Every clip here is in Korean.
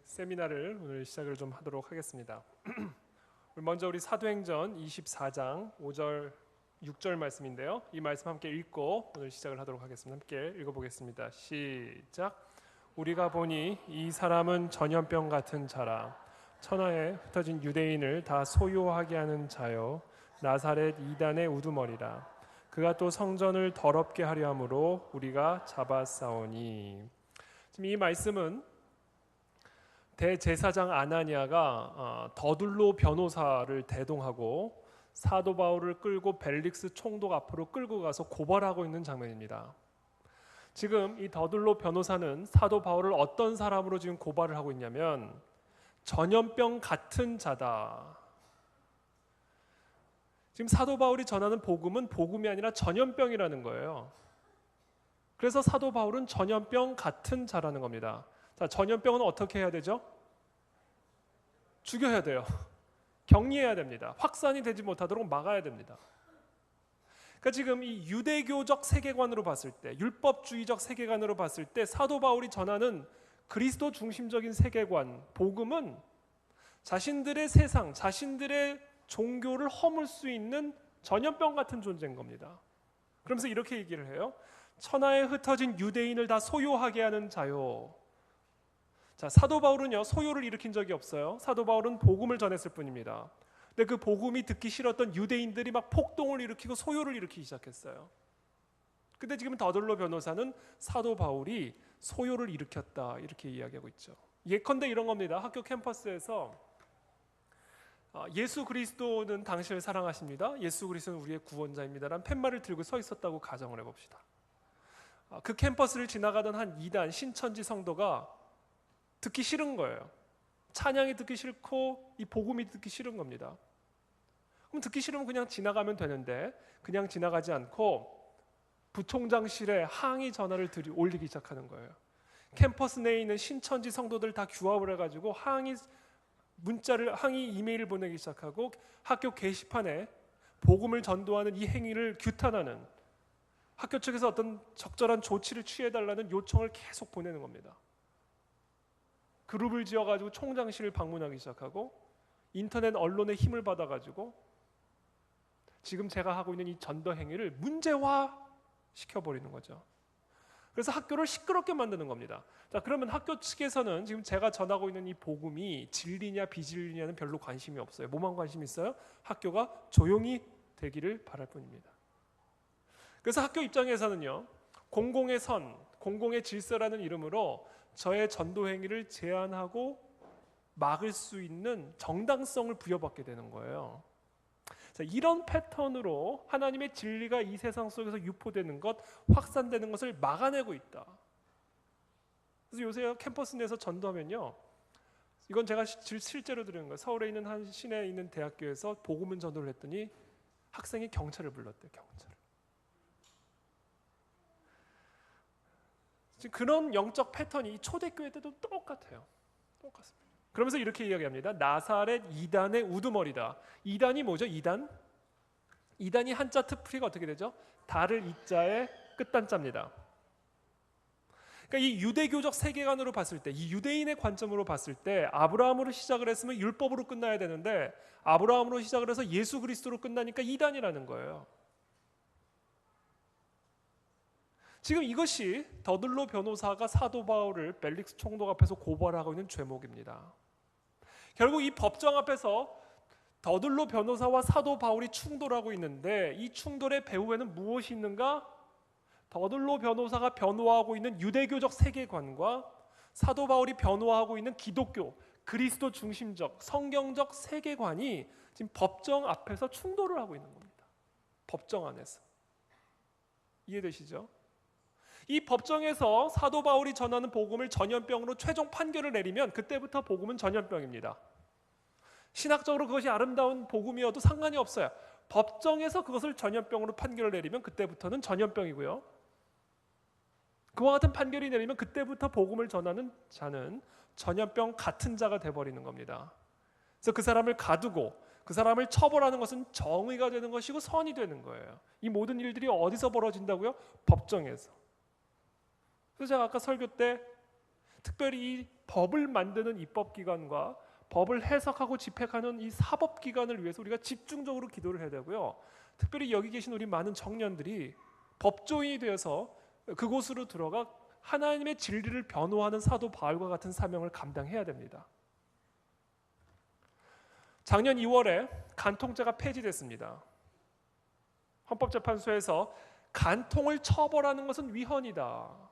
세미나를 오늘 시작을 좀 하도록 하겠습니다. 먼저 우리 사도행전 24장 5절 6절 말씀인데요. 이 말씀 함께 읽고 오늘 시작을 하도록 하겠습니다. 함께 읽어보겠습니다. 시작. 우리가 보니 이 사람은 전염병 같은 자라 천하에 흩어진 유대인을 다 소요하게 하는 자요 나사렛 이단의 우두머리라. 그가 또 성전을 더럽게 하려 함으로 우리가 잡아싸우니. 지금 이 말씀은 대제사장 아나니아가 더둘로 변호사를 대동하고 사도 바울을 끌고 벨릭스 총독 앞으로 끌고 가서 고발하고 있는 장면입니다. 지금 이 더둘로 변호사는 사도 바울을 어떤 사람으로 지금 고발을 하고 있냐면 전염병 같은 자다. 지금 사도 바울이 전하는 복음은 복음이 아니라 전염병이라는 거예요. 그래서 사도 바울은 전염병 같은 자라는 겁니다. 자, 전염병은 어떻게 해야 되죠? 죽여야 돼요. 격리해야 됩니다. 확산이 되지 못하도록 막아야 됩니다. 그러니까 지금 이 유대교적 세계관으로 봤을 때, 율법주의적 세계관으로 봤을 때 사도 바울이 전하는 그리스도 중심적인 세계관, 복음은 자신들의 세상, 자신들의 종교를 허물 수 있는 전염병 같은 존재인 겁니다. 그러면서 이렇게 얘기를 해요. 천하에 흩어진 유대인을 다 소요하게 하는 자요. 자, 사도 바울은요 소요를 일으킨 적이 없어요. 사도 바울은 복음을 전했을 뿐입니다. 근데 그 복음이 듣기 싫었던 유대인들이 막 폭동을 일으키고 소요를 일으키기 시작했어요. 근데 지금 더둘로 변호사는 사도 바울이 소요를 일으켰다 이렇게 이야기하고 있죠. 예컨대 이런 겁니다. 학교 캠퍼스에서 예수 그리스도는 당신을 사랑하십니다. 예수 그리스도는 우리의 구원자입니다라는 팻말을 들고 서 있었다고 가정을 해봅시다. 그 캠퍼스를 지나가던 한 이단 신천지 성도가 듣기 싫은 거예요. 찬양이 듣기 싫고 이 복음이 듣기 싫은 겁니다. 그럼 듣기 싫으면 그냥 지나가면 되는데 그냥 지나가지 않고 부총장실에 항의 전화를 올리기 시작하는 거예요. 캠퍼스 내에 있는 신천지 성도들 다 규합을 해가지고 항의 이메일을 보내기 시작하고 학교 게시판에 복음을 전도하는 이 행위를 규탄하는, 학교 측에서 어떤 적절한 조치를 취해달라는 요청을 계속 보내는 겁니다. 그룹을 지어가지고 총장실을 방문하기 시작하고 인터넷 언론의 힘을 받아가지고 지금 제가 하고 있는 이 전도 행위를 문제화 시켜버리는 거죠. 그래서 학교를 시끄럽게 만드는 겁니다. 자, 그러면 학교 측에서는 지금 제가 전하고 있는 이 복음이 진리냐 비진리냐는 별로 관심이 없어요. 뭐만 관심이 있어요? 학교가 조용히 되기를 바랄 뿐입니다. 그래서 학교 입장에서는요, 공공의 선, 공공의 질서라는 이름으로 저의 전도 행위를 제한하고 막을 수 있는 정당성을 부여받게 되는 거예요. 자, 이런 패턴으로 하나님의 진리가 이 세상 속에서 유포되는 것, 확산되는 것을 막아내고 있다. 그래서 요새 캠퍼스 내에서 전도하면요, 이건 제가 실제로 들은 거예요. 서울에 있는 한 시내에 있는 대학교에서 복음은 전도를 했더니 학생이 경찰을 불렀대요. 경찰을. 지금 그런 영적 패턴이 초대교회 때도 똑같아요. 똑같습니다. 그러면서 이렇게 이야기합니다. 나사렛 이단의 우두머리다. 이단이 뭐죠? 이단이 한자 특풀이가 어떻게 되죠? 달을 이자의 끝단자입니다. 그러니까 이 유대교적 세계관으로 봤을 때, 이 유대인의 관점으로 봤을 때 아브라함으로 시작을 했으면 율법으로 끝나야 되는데 아브라함으로 시작을 해서 예수 그리스도로 끝나니까 이단이라는 거예요. 지금 이것이 더둘로 변호사가 사도 바울을 벨릭스 총독 앞에서 고발하고 있는 죄목입니다. 결국 이 법정 앞에서 더둘로 변호사와 사도 바울이 충돌하고 있는데 이 충돌의 배후에는 무엇이 있는가? 더둘로 변호사가 변호하고 있는 유대교적 세계관과 사도 바울이 변호하고 있는 기독교, 그리스도 중심적, 성경적 세계관이 지금 법정 앞에서 충돌을 하고 있는 겁니다. 법정 안에서. 이해되시죠? 이 법정에서 사도 바울이 전하는 복음을 전염병으로 최종 판결을 내리면 그때부터 복음은 전염병입니다. 신학적으로 그것이 아름다운 복음이어도 상관이 없어요. 법정에서 그것을 전염병으로 판결을 내리면 그때부터는 전염병이고요. 그와 같은 판결이 내리면 그때부터 복음을 전하는 자는 전염병 같은 자가 돼버리는 겁니다. 그래서 그 사람을 가두고 그 사람을 처벌하는 것은 정의가 되는 것이고 선이 되는 거예요. 이 모든 일들이 어디서 벌어진다고요? 법정에서. 그래서 제가 아까 설교 때 특별히 이 법을 만드는 입법기관과 법을 해석하고 집행하는 이 사법기관을 위해서 우리가 집중적으로 기도를 해야 되고요. 특별히 여기 계신 우리 많은 청년들이 법조인이 되어서 그곳으로 들어가 하나님의 진리를 변호하는 사도 바울과 같은 사명을 감당해야 됩니다. 작년 2월에 간통죄가 폐지됐습니다. 헌법재판소에서 간통을 처벌하는 것은 위헌이다.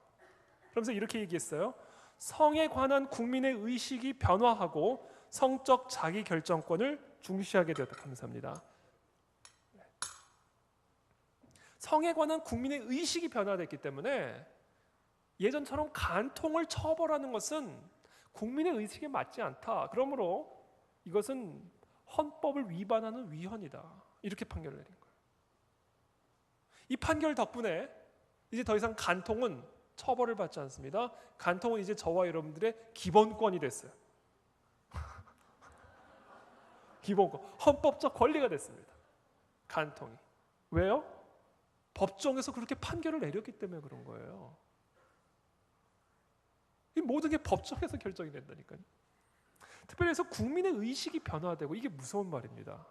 그러면서 이렇게 얘기했어요. 성에 관한 국민의 의식이 변화하고 성적 자기결정권을 중시하게 되었다. 감사합니다. 성에 관한 국민의 의식이 변화됐기 때문에 예전처럼 간통을 처벌하는 것은 국민의 의식에 맞지 않다. 그러므로 이것은 헌법을 위반하는 위헌이다. 이렇게 판결을 내린 거예요. 이 판결 덕분에 이제 더 이상 간통은 처벌을 받지 않습니다. 간통은 이제 저와 여러분들의 기본권이 됐어요. 기본권, 헌법적 권리가 됐습니다. 간통이. 왜요? 법정에서 그렇게 판결을 내렸기 때문에 그런 거예요. 이 모든 게 법정에서 결정이 된다니까요. 특별히 해서 국민의 의식이 변화되고, 이게 무서운 말입니다.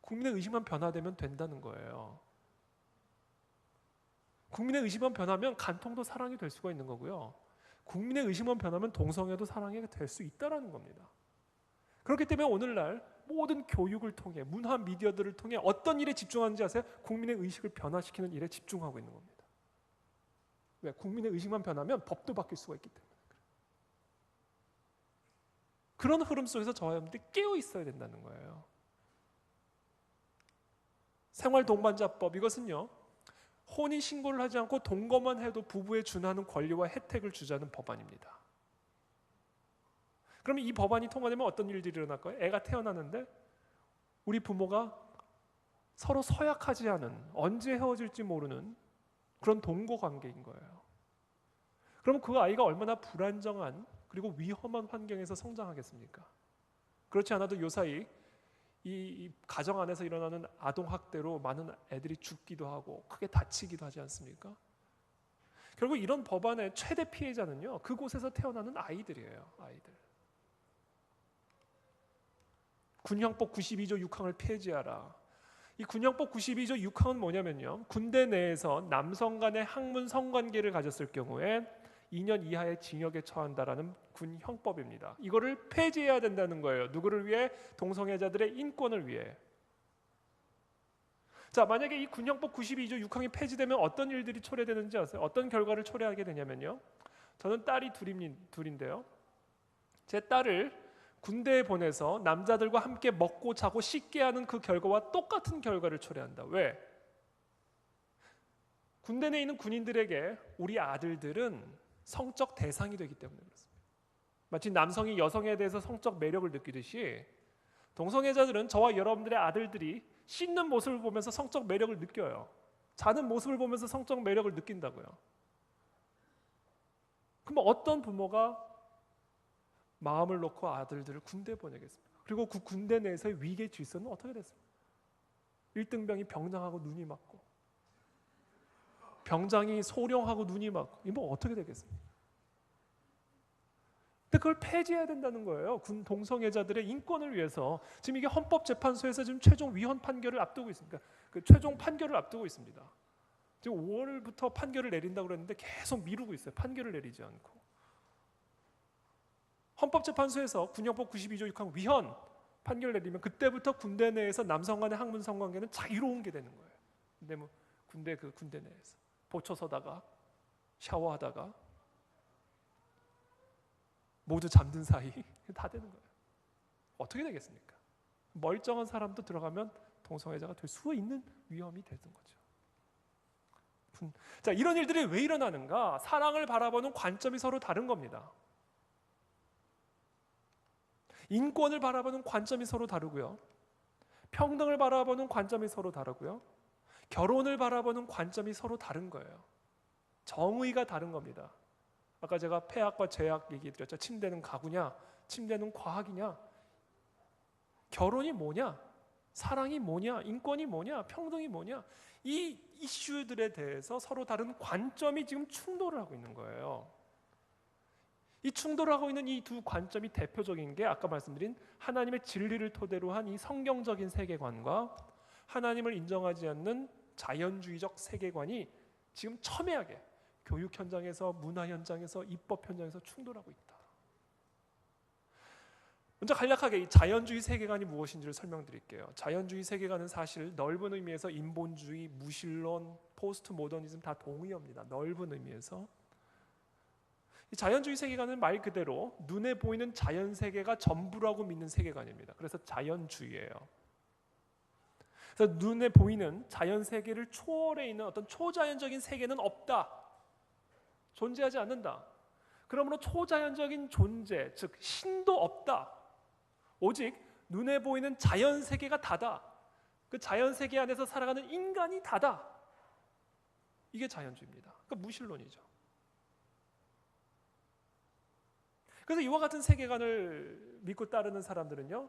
국민의 의식만 변화되면 된다는 거예요. 국민의 의식만 변하면 간통도 사랑이 될 수가 있는 거고요. 국민의 의식만 변하면 동성애도 사랑이 될 수 있다는 겁니다. 그렇기 때문에 오늘날 모든 교육을 통해, 문화 미디어들을 통해 어떤 일에 집중하는지 아세요? 국민의 의식을 변화시키는 일에 집중하고 있는 겁니다. 왜? 국민의 의식만 변하면 법도 바뀔 수가 있기 때문에. 그런 흐름 속에서 저와 여러분들이 깨어 있어야 된다는 거예요. 생활동반자법, 이것은요, 혼인신고를 하지 않고 동거만 해도 부부에 준하는 권리와 혜택을 주자는 법안입니다. 그러면 이 법안이 통과되면 어떤 일들이 일어날까요? 애가 태어나는데 우리 부모가 서로 서약하지 않은, 언제 헤어질지 모르는 그런 동거 관계인 거예요. 그럼 그 아이가 얼마나 불안정한 그리고 위험한 환경에서 성장하겠습니까? 그렇지 않아도 요사이 이 가정 안에서 일어나는 아동학대로 많은 애들이 죽기도 하고 크게 다치기도 하지 않습니까? 결국 이런 법안의 최대 피해자는요, 그곳에서 태어나는 아이들이에요. 아이들. 군형법 92조 6항을 폐지하라. 이 군형법 92조 6항은 뭐냐면요, 군대 내에서 남성 간의 학문 성관계를 가졌을 경우에 2년 이하의 징역에 처한다라는 군 형법입니다. 이거를 폐지해야 된다는 거예요. 누구를 위해? 동성애자들의 인권을 위해. 자, 만약에 이 군형법 92조 6항이 폐지되면 어떤 일들이 초래되는지 아세요? 어떤 결과를 초래하게 되냐면요, 저는 딸이 둘인데요, 제 딸을 군대에 보내서 남자들과 함께 먹고 자고 씻게 하는 그 결과와 똑같은 결과를 초래한다. 왜? 군대 내에 있는 군인들에게 우리 아들들은 성적 대상이 되기 때문에 그렇습니다. 마치 남성이 여성에 대해서 성적 매력을 느끼듯이 동성애자들은 저와 여러분들의 아들들이 씻는 모습을 보면서 성적 매력을 느껴요. 자는 모습을 보면서 성적 매력을 느낀다고요. 그럼 어떤 부모가 마음을 놓고 아들들을 군대에 보내겠습니까? 그리고 그 군대 내에서의 위계 질서는 어떻게 됐습니까? 1등병이 병장하고 눈이 맞고, 병장이 소령하고 눈이 맞고, 이거 뭐 어떻게 되겠습니까? 근데 그걸 폐지해야 된다는 거예요. 군 동성애자들의 인권을 위해서. 지금 이게 헌법재판소에서 지금 최종 위헌 판결을 앞두고 있습니다. 그 최종 판결을 앞두고 있습니다. 지금 5월부터 판결을 내린다고 그랬는데 계속 미루고 있어요. 판결을 내리지 않고. 헌법재판소에서 군형법 92조 6항 위헌 판결을 내리면 그때부터 군대 내에서 남성 간의 학문 성관계는 자유로운 게 되는 거예요. 근데 뭐 군대 내에서 보초 서다가 샤워하다가 모두 잠든 사이 다 되는 거예요. 어떻게 되겠습니까? 멀쩡한 사람도 들어가면 동성애자가 될 수 있는 위험이 되는 거죠. 자, 이런 일들이 왜 일어나는가? 사랑을 바라보는 관점이 서로 다른 겁니다. 인권을 바라보는 관점이 서로 다르고요, 평등을 바라보는 관점이 서로 다르고요, 결혼을 바라보는 관점이 서로 다른 거예요. 정의가 다른 겁니다. 아까 제가 폐학과 제약 얘기 드렸죠. 침대는 가구냐, 침대는 과학이냐, 결혼이 뭐냐, 사랑이 뭐냐, 인권이 뭐냐, 평등이 뭐냐, 이 이슈들에 대해서 서로 다른 관점이 지금 충돌을 하고 있는 거예요. 이 충돌하고 있는 이 두 관점이 대표적인 게 아까 말씀드린 하나님의 진리를 토대로 한 이 성경적인 세계관과 하나님을 인정하지 않는 자연주의적 세계관이 지금 첨예하게 교육 현장에서, 문화 현장에서, 입법 현장에서 충돌하고 있다. 먼저 간략하게 이 자연주의 세계관이 무엇인지를 설명드릴게요. 자연주의 세계관은 사실 넓은 의미에서 인본주의, 무신론, 포스트 모더니즘 다 동의어입니다. 넓은 의미에서. 이 자연주의 세계관은 말 그대로 눈에 보이는 자연 세계가 전부라고 믿는 세계관입니다. 그래서 자연주의예요. 그래서 눈에 보이는 자연 세계를 초월해 있는 어떤 초자연적인 세계는 없다. 존재하지 않는다. 그러므로 초자연적인 존재, 즉 신도 없다. 오직 눈에 보이는 자연 세계가 다다. 그 자연 세계 안에서 살아가는 인간이 다다. 이게 자연주의입니다. 그러니까 무신론이죠. 그래서 이와 같은 세계관을 믿고 따르는 사람들은요,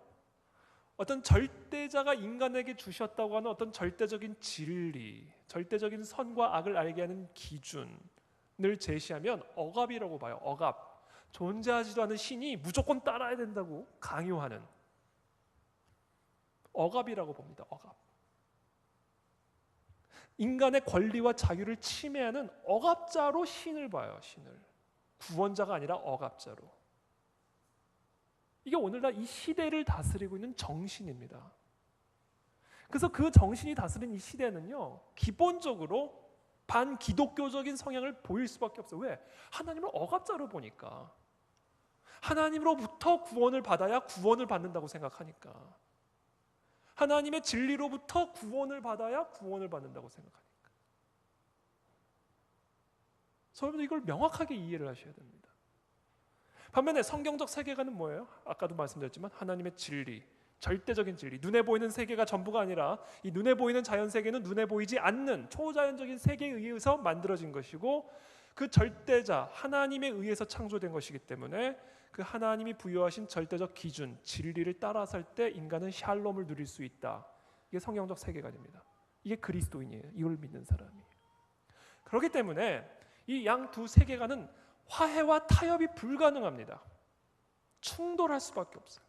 어떤 절대자가 인간에게 주셨다고 하는 어떤 절대적인 진리, 절대적인 선과 악을 알게 하는 기준을 제시하면 억압이라고 봐요. 억압. 존재하지도 않은 신이 무조건 따라야 된다고 강요하는 억압이라고 봅니다. 억압. 인간의 권리와 자유를 침해하는 억압자로 신을 봐요. 신을. 구원자가 아니라 억압자로. 이게 오늘날 이 시대를 다스리고 있는 정신입니다. 그래서 그 정신이 다스린 이 시대는요, 기본적으로 반기독교적인 성향을 보일 수밖에 없어요. 왜? 하나님을 억압자로 보니까. 하나님으로부터 구원을 받아야 구원을 받는다고 생각하니까. 하나님의 진리로부터 구원을 받아야 구원을 받는다고 생각하니까. 여러분 이걸 명확하게 이해를 하셔야 됩니다. 반면에 성경적 세계관은 뭐예요? 아까도 말씀드렸지만 하나님의 진리, 절대적인 진리, 눈에 보이는 세계가 전부가 아니라 이 눈에 보이는 자연 세계는 눈에 보이지 않는 초자연적인 세계에 의해서 만들어진 것이고 그 절대자 하나님에 의해서 창조된 것이기 때문에 그 하나님이 부여하신 절대적 기준, 진리를 따라살 때 인간은 샬롬을 누릴 수 있다. 이게 성경적 세계관입니다. 이게 그리스도인이에요. 이걸 믿는 사람이. 그렇기 때문에 이 양 두 세계관은 화해와 타협이 불가능합니다. 충돌할 수밖에 없어요.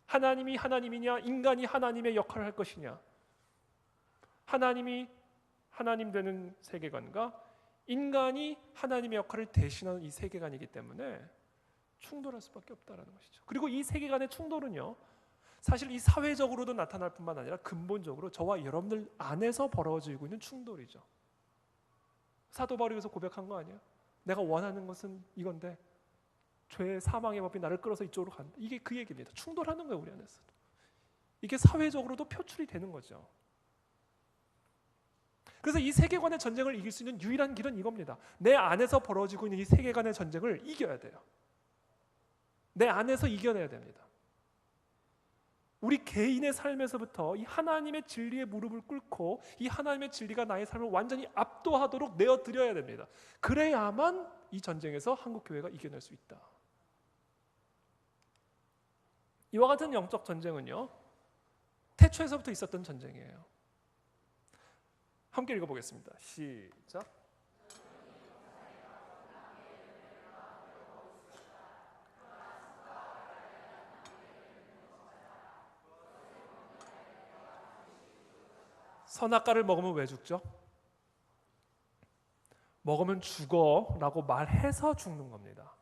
하나님이 하나님이냐, 인간이 하나님의 역할을 할 것이냐. 하나님이 하나님 되는 세계관과 인간이 하나님의 역할을 대신하는 이 세계관이기 때문에 충돌할 수밖에 없다는 것이죠. 그리고 이 세계관의 충돌은요, 사실 이 사회적으로도 나타날 뿐만 아니라 근본적으로 저와 여러분들 안에서 벌어지고 있는 충돌이죠. 사도 바울이 그래서 고백한 거 아니에요? 내가 원하는 것은 이건데 죄의 사망의 법이 나를 끌어서 이쪽으로 간다. 이게 그 얘기입니다. 충돌하는 거예요, 우리 안에서도. 이게 사회적으로도 표출이 되는 거죠. 그래서 이 세계관의 전쟁을 이길 수 있는 유일한 길은 이겁니다. 내 안에서 벌어지고 있는 이 세계관의 전쟁을 이겨야 돼요. 내 안에서 이겨내야 됩니다. 우리 개인의 삶에서부터 이 하나님의 진리에 무릎을 꿇고 이 하나님의 진리가 나의 삶을 완전히 압도하도록 내어드려야 됩니다. 그래야만 이 전쟁에서 한국교회가 이겨낼 수 있다. 이와 같은 영적 전쟁은요, 태초에서부터 있었던 전쟁이에요. 함께 읽어보겠습니다. 시작. 선악과를 먹으면 왜 죽죠? 먹으면 죽어라고 말해서 죽는 겁니다.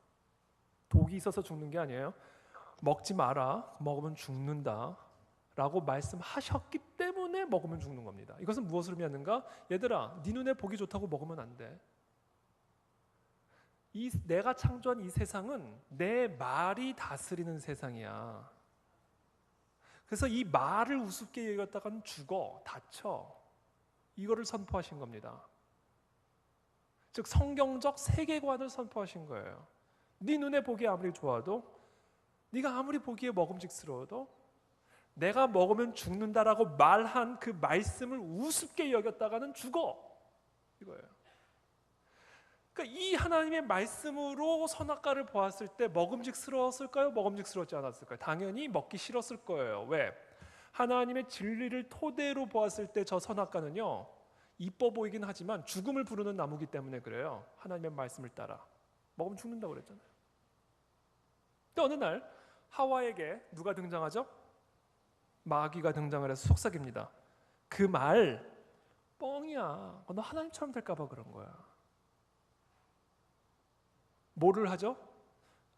독이 있어서 죽는 게 아니에요. 먹지 마라, 먹으면 죽는다 라고 말씀하셨기 때문에 먹으면 죽는 겁니다. 이것은 무엇을 의미하는가? 얘들아, 네 눈에 보기 좋다고 먹으면 안 돼. 내가 창조한 이 세상은 내 말이 다스리는 세상이야. 그래서 이 말을 우습게 여겼다가는 죽어, 다쳐. 이거를 선포하신 겁니다. 즉 성경적 세계관을 선포하신 거예요. 네 눈에 보기에 아무리 좋아도, 네가 아무리 보기에 먹음직스러워도 내가 먹으면 죽는다라고 말한 그 말씀을 우습게 여겼다가는 죽어. 이거예요. 그러니까 이 하나님의 말씀으로 선악과를 보았을 때 먹음직스러웠을까요? 먹음직스럽지 않았을까요? 당연히 먹기 싫었을 거예요. 왜? 하나님의 진리를 토대로 보았을 때 저 선악과는요, 이뻐 보이긴 하지만 죽음을 부르는 나무기 때문에 그래요. 하나님의 말씀을 따라. 먹으면 죽는다고 그랬잖아요. 근데 어느 날 하와에게 누가 등장하죠? 마귀가 등장을 해서 속삭입니다. 그 말 뻥이야. 너 하나님처럼 될까 봐 그런 거야. 뭐를 하죠?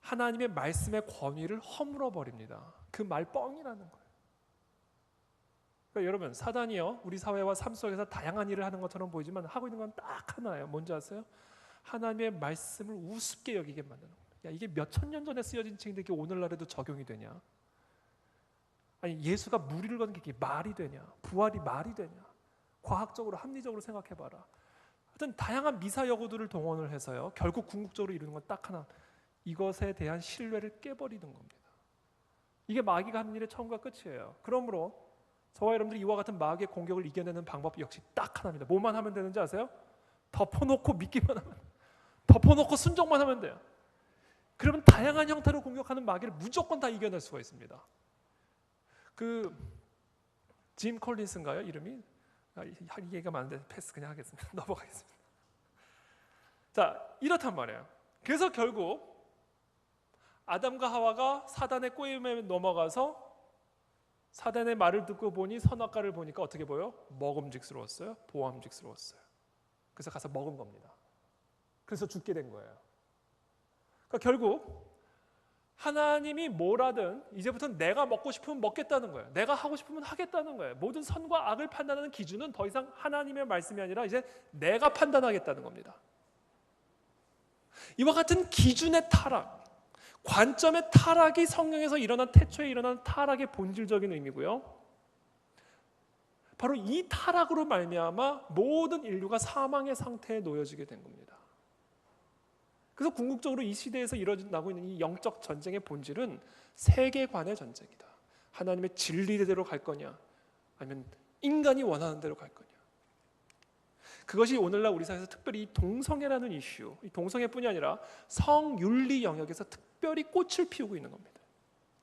하나님의 말씀의 권위를 허물어 버립니다. 그 말 뻥이라는 거예요. 그러니까 여러분, 사단이요, 우리 사회와 삶 속에서 다양한 일을 하는 것처럼 보이지만 하고 있는 건 딱 하나예요. 뭔지 아세요? 하나님의 말씀을 우습게 여기게 만드는 거예요. 야, 이게 몇천 년 전에 쓰여진 책인데 이게 오늘날에도 적용이 되냐? 아니, 예수가 무리를 걷는 게 이게 말이 되냐? 부활이 말이 되냐? 과학적으로 합리적으로 생각해봐라. 하여튼 다양한 미사여구들을 동원을 해서요, 결국 궁극적으로 이루는 건 딱 하나, 이것에 대한 신뢰를 깨버리는 겁니다. 이게 마귀가 하는 일의 처음과 끝이에요. 그러므로 저와 여러분들이 이와 같은 마귀의 공격을 이겨내는 방법 역시 딱 하나입니다. 뭐만 하면 되는지 아세요? 덮어놓고 믿기만 하면, 덮어놓고 순종만 하면 돼요. 그러면 다양한 형태로 공격하는 마귀를 무조건 다 이겨낼 수가 있습니다. 짐 콜린스인가요? 이름이? 할 얘기가 많은데 패스 그냥 하겠습니다. 넘어가겠습니다. 자, 이렇단 말이에요. 그래서 결국 아담과 하와가 사단의 꼬임에 넘어가서 사단의 말을 듣고 보니 선악과를 보니까 어떻게 보여? 먹음직스러웠어요? 보암직스러웠어요. 그래서 가서 먹은 겁니다. 그래서 죽게 된 거예요. 그러니까 결국 하나님이 뭐라든 이제부터는 내가 먹고 싶으면 먹겠다는 거예요. 내가 하고 싶으면 하겠다는 거예요. 모든 선과 악을 판단하는 기준은 더 이상 하나님의 말씀이 아니라 이제 내가 판단하겠다는 겁니다. 이와 같은 기준의 타락, 관점의 타락이 성경에서 일어난 태초에 일어난 타락의 본질적인 의미고요. 바로 이 타락으로 말미암아 모든 인류가 사망의 상태에 놓여지게 된 겁니다. 그래서 궁극적으로 이 시대에서 일어나고 있는 이 영적 전쟁의 본질은 세계관의 전쟁이다. 하나님의 진리대로 갈 거냐, 아니면 인간이 원하는 대로 갈 거냐. 그것이 오늘날 우리 사회에서 특별히 이 동성애라는 이슈, 이 동성애뿐이 아니라 성윤리 영역에서 특별히 꽃을 피우고 있는 겁니다.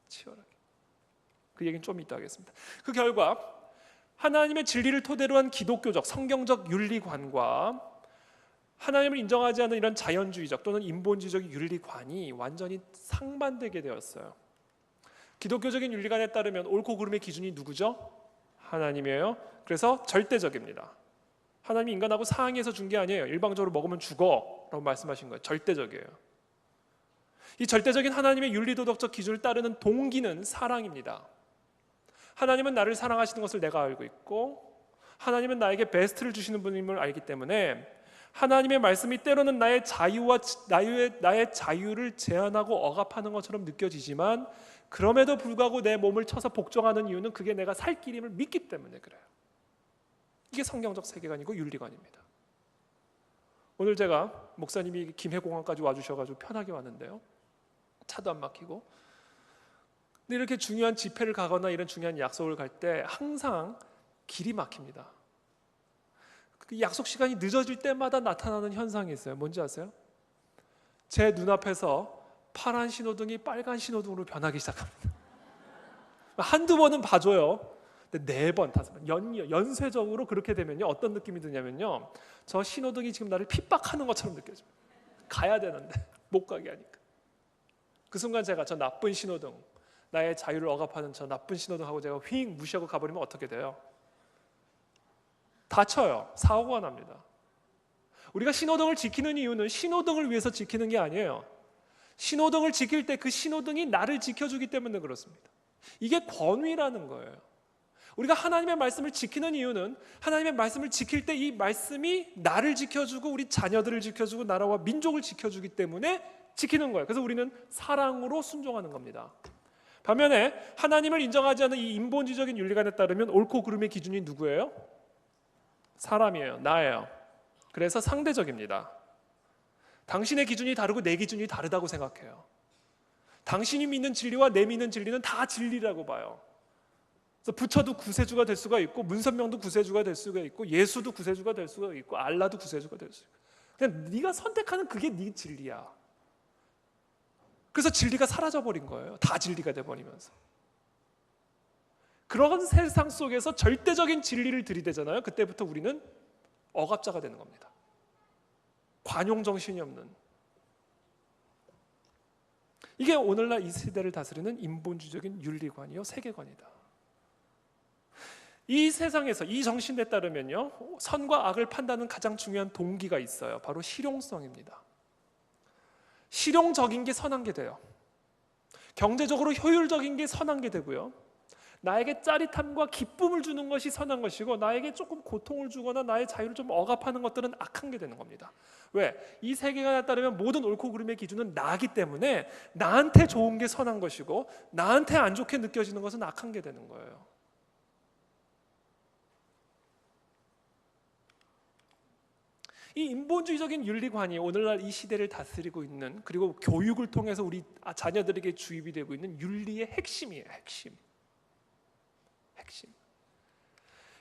치열하게. 그 얘기는 좀 이따 하겠습니다. 그 결과 하나님의 진리를 토대로 한 기독교적, 성경적 윤리관과 하나님을 인정하지 않는 이런 자연주의적 또는 인본주의적 윤리관이 완전히 상반되게 되었어요. 기독교적인 윤리관에 따르면 옳고 그름의 기준이 누구죠? 하나님이에요. 그래서 절대적입니다. 하나님이 인간하고 상의해서 준 게 아니에요. 일방적으로 먹으면 죽어 라고 말씀하신 거예요. 절대적이에요. 이 절대적인 하나님의 윤리도덕적 기준을 따르는 동기는 사랑입니다. 하나님은 나를 사랑하시는 것을 내가 알고 있고, 하나님은 나에게 베스트를 주시는 분임을 알기 때문에 하나님의 말씀이 때로는 나의 자유를 제한하고 억압하는 것처럼 느껴지지만, 그럼에도 불구하고 내 몸을 쳐서 복종하는 이유는 그게 내가 살 길임을 믿기 때문에 그래요. 이게 성경적 세계관이고 윤리관입니다. 오늘 제가 목사님이 김해공항까지 와주셔가지고 편하게 왔는데요, 차도 안 막히고. 근데 이렇게 중요한 집회를 가거나 이런 중요한 약속을 갈 때 항상 길이 막힙니다. 그 약속 시간이 늦어질 때마다 나타나는 현상이 있어요. 뭔지 아세요? 제 눈앞에서 파란 신호등이 빨간 신호등으로 변하기 시작합니다. 한두 번은 봐줘요. 근데 4번, 5번 연쇄적으로 그렇게 되면요, 어떤 느낌이 드냐면요, 저 신호등이 지금 나를 핍박하는 것처럼 느껴집니다. 가야 되는데 못 가게 하니까. 그 순간 제가 저 나쁜 신호등, 나의 자유를 억압하는 저 나쁜 신호등하고 제가 휙 무시하고 가버리면 어떻게 돼요? 다쳐요. 사고가 납니다. 우리가 신호등을 지키는 이유는 신호등을 위해서 지키는 게 아니에요. 신호등을 지킬 때 그 신호등이 나를 지켜주기 때문에 그렇습니다. 이게 권위라는 거예요. 우리가 하나님의 말씀을 지키는 이유는 하나님의 말씀을 지킬 때 이 말씀이 나를 지켜주고 우리 자녀들을 지켜주고 나라와 민족을 지켜주기 때문에 지키는 거예요. 그래서 우리는 사랑으로 순종하는 겁니다. 반면에 하나님을 인정하지 않는 이 인본주의적인 윤리관에 따르면 옳고 그름의 기준이 누구예요? 사람이에요. 나예요. 그래서 상대적입니다. 당신의 기준이 다르고 내 기준이 다르다고 생각해요. 당신이 믿는 진리와 내 믿는 진리는 다 진리라고 봐요. 그래서 부처도 구세주가 될 수가 있고, 문선명도 구세주가 될 수가 있고, 예수도 구세주가 될 수가 있고, 알라도 구세주가 될 수 있고, 그냥 네가 선택하는 그게 네 진리야. 그래서 진리가 사라져버린 거예요. 다 진리가 돼버리면서. 그런 세상 속에서 절대적인 진리를 들이대잖아요. 그때부터 우리는 억압자가 되는 겁니다. 관용 정신이 없는, 이게 오늘날 이 세대를 다스리는 인본주의적인 윤리관이요, 세계관이다. 이 세상에서 이 정신에 따르면요, 선과 악을 판단하는 가장 중요한 동기가 있어요. 바로 실용성입니다. 실용적인 게 선한 게 돼요. 경제적으로 효율적인 게 선한 게 되고요. 나에게 짜릿함과 기쁨을 주는 것이 선한 것이고, 나에게 조금 고통을 주거나 나의 자유를 좀 억압하는 것들은 악한 게 되는 겁니다. 왜? 이 세계관에 따르면 모든 옳고 그름의 기준은 나기 때문에 나한테 좋은 게 선한 것이고 나한테 안 좋게 느껴지는 것은 악한 게 되는 거예요. 이 인본주의적인 윤리관이 오늘날 이 시대를 다스리고 있는, 그리고 교육을 통해서 우리 자녀들에게 주입이 되고 있는 윤리의 핵심이에요. 핵심.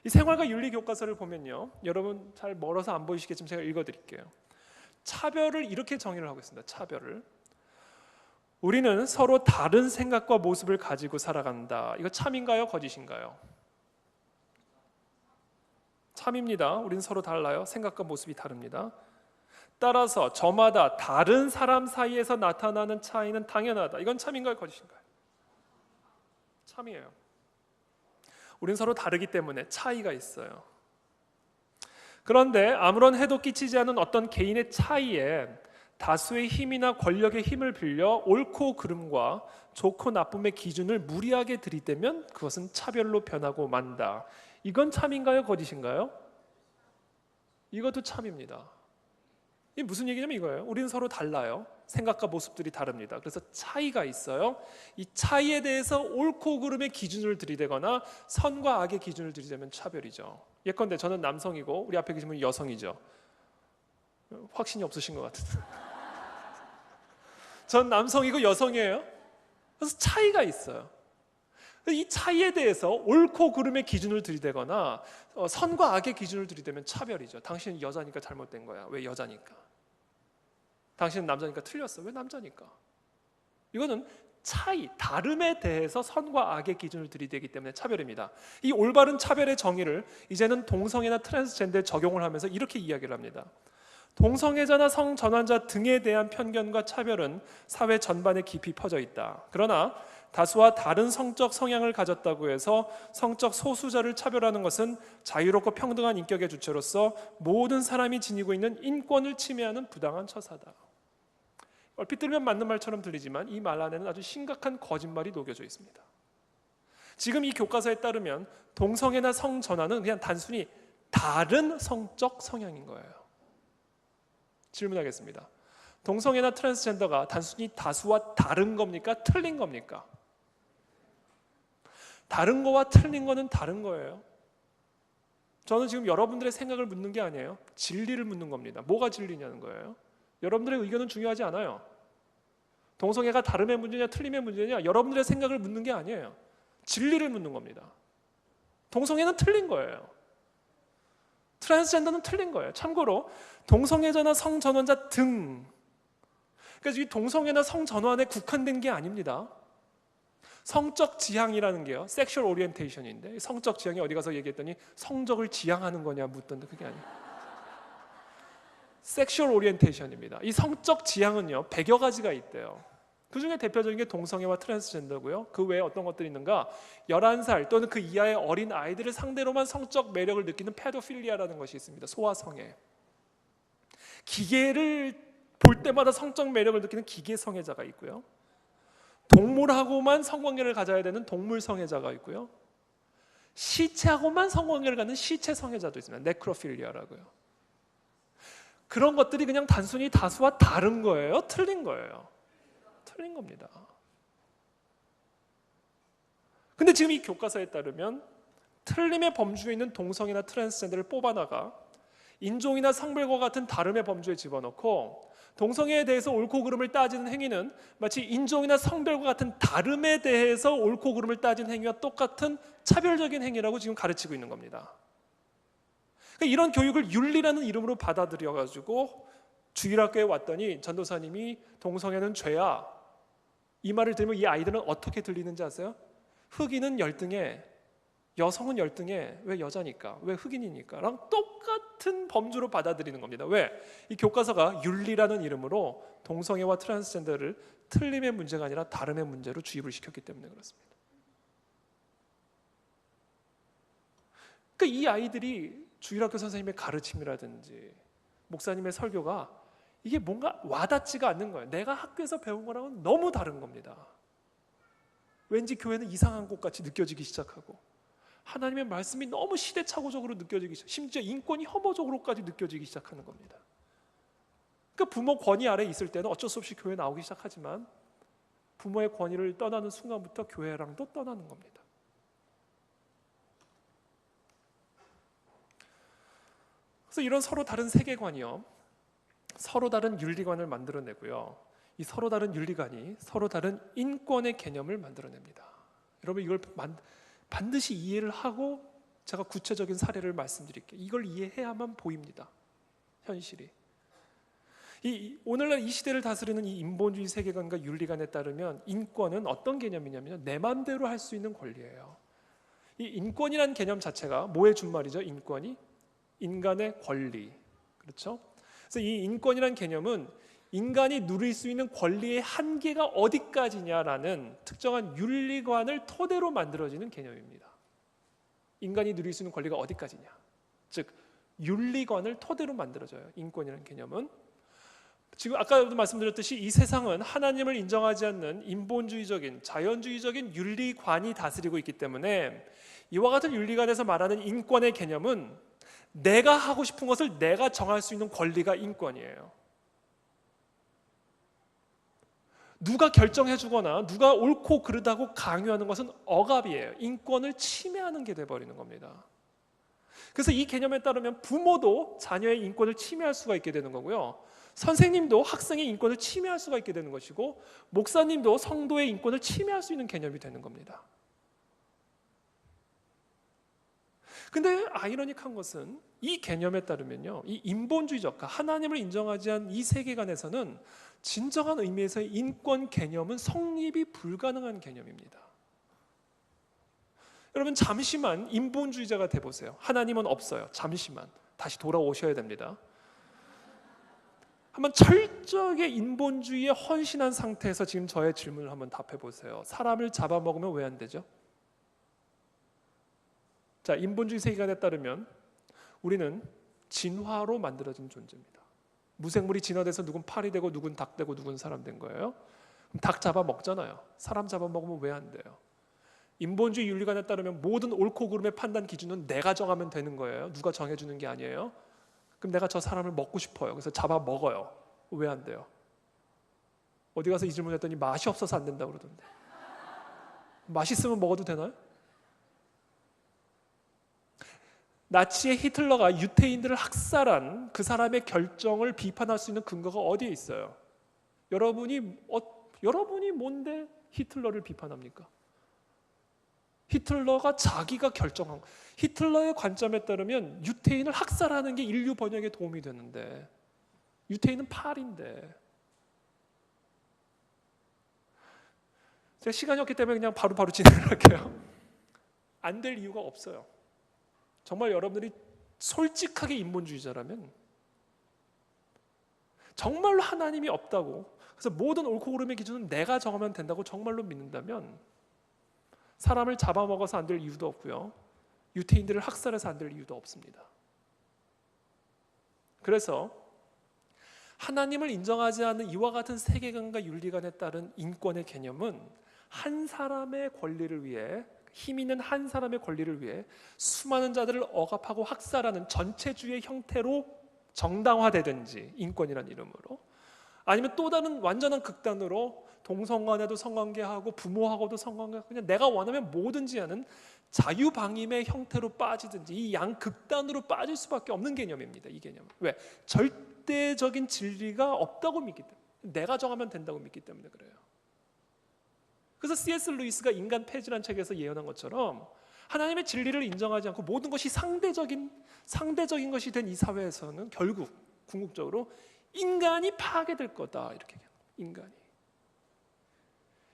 이 생활과 윤리 교과서를 보면요, 여러분 잘 멀어서 안 보이시겠지만 제가 읽어드릴게요. 차별을 이렇게 정의를 하고 있습니다. 차별을, 우리는 서로 다른 생각과 모습을 가지고 살아간다. 이거 참인가요? 거짓인가요? 참입니다. 우리는 서로 달라요. 생각과 모습이 다릅니다. 따라서 저마다 다른 사람 사이에서 나타나는 차이는 당연하다. 이건 참인가요? 거짓인가요? 참이에요. 우리는 서로 다르기 때문에 차이가 있어요. 그런데 아무런 해도 끼치지 않은 어떤 개인의 차이에 다수의 힘이나 권력의 힘을 빌려 옳고 그름과 좋고 나쁨의 기준을 무리하게 들이대면 그것은 차별로 변하고 만다. 이건 참인가요? 거짓인가요? 이것도 참입니다. 이게 무슨 얘기냐면 이거예요. 우리는 서로 달라요. 생각과 모습들이 다릅니다. 그래서 차이가 있어요. 이 차이에 대해서 옳고 그름의 기준을 들이대거나 선과 악의 기준을 들이대면 차별이죠. 예컨대 저는 남성이고 우리 앞에 계신 분이 여성이죠. 확신이 없으신 것 같은데. 전 남성이고 여성이에요. 그래서 차이가 있어요. 이 차이에 대해서 옳고 그름의 기준을 들이대거나 선과 악의 기준을 들이대면 차별이죠. 당신은 여자니까 잘못된 거야. 왜 여자니까? 당신은 남자니까 틀렸어. 왜 남자니까? 이거는 차이, 다름에 대해서 선과 악의 기준을 들이대기 때문에 차별입니다. 이 올바른 차별의 정의를 이제는 동성애나 트랜스젠더에 적용을 하면서 이렇게 이야기를 합니다. 동성애자나 성전환자 등에 대한 편견과 차별은 사회 전반에 깊이 퍼져 있다. 그러나 다수와 다른 성적 성향을 가졌다고 해서 성적 소수자를 차별하는 것은 자유롭고 평등한 인격의 주체로서 모든 사람이 지니고 있는 인권을 침해하는 부당한 처사다. 얼핏 들으면 맞는 말처럼 들리지만 이 말 안에는 아주 심각한 거짓말이 녹여져 있습니다. 지금 이 교과서에 따르면 동성애나 성전환은 그냥 단순히 다른 성적 성향인 거예요. 질문하겠습니다. 동성애나 트랜스젠더가 단순히 다수와 다른 겁니까? 틀린 겁니까? 다른 거와 틀린 거는 다른 거예요. 저는 지금 여러분들의 생각을 묻는 게 아니에요. 진리를 묻는 겁니다. 뭐가 진리냐는 거예요. 여러분들의 의견은 중요하지 않아요. 동성애가 다름의 문제냐 틀림의 문제냐 여러분들의 생각을 묻는 게 아니에요. 진리를 묻는 겁니다. 동성애는 틀린 거예요. 트랜스젠더는 틀린 거예요. 참고로 동성애자나 성전환자 등, 그러니까 이 동성애나 성전환에 국한된 게 아닙니다. 성적 지향이라는 게요, 섹슈얼 오리엔테이션인데 성적 지향이 어디 가서 얘기했더니 성적을 지향하는 거냐 묻던데 그게 아니에요. 섹슈얼 오리엔테이션입니다. 이 성적 지향은요 100여 가지가 있대요. 그 중에 대표적인 게 동성애와 트랜스젠더고요. 그 외에 어떤 것들이 있는가? 11살 또는 그 이하의 어린 아이들을 상대로만 성적 매력을 느끼는 페도필리아라는 것이 있습니다. 소아성애. 기계를 볼 때마다 성적 매력을 느끼는 기계성애자가 있고요. 동물하고만 성관계를 가져야 되는 동물성애자가 있고요. 시체하고만 성관계를 갖는 시체성애자도 있습니다. 네크로필리아라고요. 그런 것들이 그냥 단순히 다수와 다른 거예요? 틀린 거예요? 틀린 겁니다. 근데 지금 이 교과서에 따르면 틀림의 범주에 있는 동성애나 트랜스젠더를 뽑아나가 인종이나 성별과 같은 다름의 범주에 집어넣고 동성애에 대해서 옳고 그름을 따지는 행위는 마치 인종이나 성별과 같은 다름에 대해서 옳고 그름을 따지는 행위와 똑같은 차별적인 행위라고 지금 가르치고 있는 겁니다. 그러니까 이런 교육을 윤리라는 이름으로 받아들여가지고 주일학교에 왔더니 전도사님이 동성애는 죄야, 이 말을 들으면 이 아이들은 어떻게 들리는지 아세요? 흑인은 열등해, 여성은 열등해. 왜? 여자니까. 왜? 흑인이니까. 랑 똑같은 범주로 받아들이는 겁니다. 왜? 이 교과서가 윤리라는 이름으로 동성애와 트랜스젠더를 틀림의 문제가 아니라 다름의 문제로 주입을 시켰기 때문에 그렇습니다. 그러니까 이 아이들이 주일학교 선생님의 가르침이라든지 목사님의 설교가 이게 뭔가 와닿지가 않는 거예요. 내가 학교에서 배운 거랑은 너무 다른 겁니다. 왠지 교회는 이상한 곳 같이 느껴지기 시작하고 하나님의 말씀이 너무 시대착오적으로 느껴지기 시작, 심지어 인권이 혐오적으로까지 느껴지기 시작하는 겁니다. 그러니까 부모 권위 아래에 있을 때는 어쩔 수 없이 교회에 나오기 시작하지만 부모의 권위를 떠나는 순간부터 교회랑도 떠나는 겁니다. 그래서 이런 서로 다른 세계관이요, 서로 다른 윤리관을 만들어내고요, 이 서로 다른 윤리관이 서로 다른 인권의 개념을 만들어냅니다. 여러분 이걸 반드시 이해를 하고 제가 구체적인 사례를 말씀드릴게요. 이걸 이해해야만 보입니다. 현실이. 오늘날 이 시대를 다스리는 이 인본주의 세계관과 윤리관에 따르면 인권은 어떤 개념이냐면 내 마음대로 할 수 있는 권리예요. 이 인권이라는 개념 자체가 뭐의 준말이죠? 인권이 인간의 권리, 그렇죠? 그래서 이 인권이라는 개념은 인간이 누릴 수 있는 권리의 한계가 어디까지냐라는 특정한 윤리관을 토대로 만들어지는 개념입니다. 인간이 누릴 수 있는 권리가 어디까지냐, 즉 윤리관을 토대로 만들어져요. 인권이라는 개념은 지금 아까도 말씀드렸듯이 이 세상은 하나님을 인정하지 않는 인본주의적인 자연주의적인 윤리관이 다스리고 있기 때문에 이와 같은 윤리관에서 말하는 인권의 개념은 내가 하고 싶은 것을 내가 정할 수 있는 권리가 인권이에요. 누가 결정해 주거나 누가 옳고 그르다고 강요하는 것은 억압이에요. 인권을 침해하는 게 돼버리는 겁니다. 그래서 이 개념에 따르면 부모도 자녀의 인권을 침해할 수가 있게 되는 거고요, 선생님도 학생의 인권을 침해할 수가 있게 되는 것이고, 목사님도 성도의 인권을 침해할 수 있는 개념이 되는 겁니다. 근데 아이러니한 것은 이 개념에 따르면요, 이 인본주의적, 하나님을 인정하지 않은 이 세계관에서는 진정한 의미에서의 인권 개념은 성립이 불가능한 개념입니다. 여러분 잠시만 인본주의자가 돼보세요. 하나님은 없어요. 잠시만 다시 돌아오셔야 됩니다. 한번 철저하게 인본주의에 헌신한 상태에서 지금 저의 질문을 한번 답해 보세요. 사람을 잡아먹으면 왜 안 되죠? 자, 인본주의 세계관에 따르면 우리는 진화로 만들어진 존재입니다. 무생물이 진화돼서 누군 파리 되고 누군 닭 되고 누군 사람 된 거예요. 그럼 닭 잡아먹잖아요. 사람 잡아먹으면 왜 안 돼요? 인본주의 윤리관에 따르면 모든 옳고 그름의 판단 기준은 내가 정하면 되는 거예요. 누가 정해주는 게 아니에요. 그럼 내가 저 사람을 먹고 싶어요. 그래서 잡아먹어요. 왜 안 돼요? 어디 가서 이 질문 했더니 맛이 없어서 안 된다고 그러던데. 맛있으면 먹어도 되나요? 나치의 히틀러가 유태인들을 학살한 그 사람의 결정을 비판할 수 있는 근거가 어디에 있어요? 여러분이 뭔데 히틀러를 비판합니까? 히틀러가 자기가 결정한 거. 히틀러의 관점에 따르면 유태인을 학살하는 게 인류 번영에 도움이 되는데 유태인은 팔인데. 제가 시간이 없기 때문에 그냥 바로 진행을 할게요. 안 될 이유가 없어요. 정말 여러분들이 솔직하게 인본주의자라면, 정말로 하나님이 없다고, 그래서 모든 옳고 그름의 기준은 내가 정하면 된다고 정말로 믿는다면 사람을 잡아먹어서 안 될 이유도 없고요, 유태인들을 학살해서 안 될 이유도 없습니다. 그래서 하나님을 인정하지 않는 이와 같은 세계관과 윤리관에 따른 인권의 개념은 한 사람의 권리를 위해, 힘 있는 한 사람의 권리를 위해 수많은 자들을 억압하고 학살하는 전체주의 형태로 정당화되든지 인권이라는 이름으로, 아니면 또 다른 완전한 극단으로 동성간에도 성관계하고 부모하고도 성관계하고 그냥 내가 원하면 뭐든지 하는 자유방임의 형태로 빠지든지, 이 양극단으로 빠질 수밖에 없는 개념입니다. 이 개념은. 왜? 절대적인 진리가 없다고 믿기 때문에, 내가 정하면 된다고 믿기 때문에 그래요. 그래서 C.S. 루이스가 인간 폐지라는 책에서 예언한 것처럼 하나님의 진리를 인정하지 않고 모든 것이 상대적인 것이 된 이 사회에서는 결국 궁극적으로 인간이 파괴될 거다, 이렇게 얘기합니다. 인간이.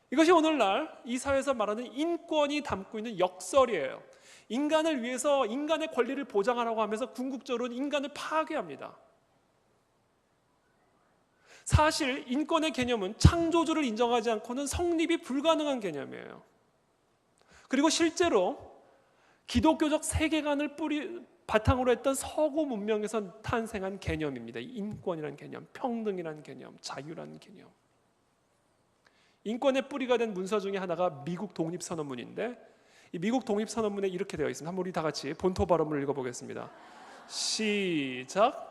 이것이 오늘날 이 사회에서 말하는 인권이 담고 있는 역설이에요. 인간을 위해서 인간의 권리를 보장하라고 하면서 궁극적으로 인간을 파괴합니다. 사실 인권의 개념은 창조주를 인정하지 않고는 성립이 불가능한 개념이에요. 그리고 실제로 기독교적 세계관을 바탕으로 했던 서구 문명에서 탄생한 개념입니다. 인권이라는 개념, 평등이라는 개념, 자유라는 개념. 인권의 뿌리가 된 문서 중에 하나가 미국 독립선언문인데, 이 미국 독립선언문에 이렇게 되어 있습니다. 한번 우리 다 같이 본토 발음을 읽어보겠습니다. 시작.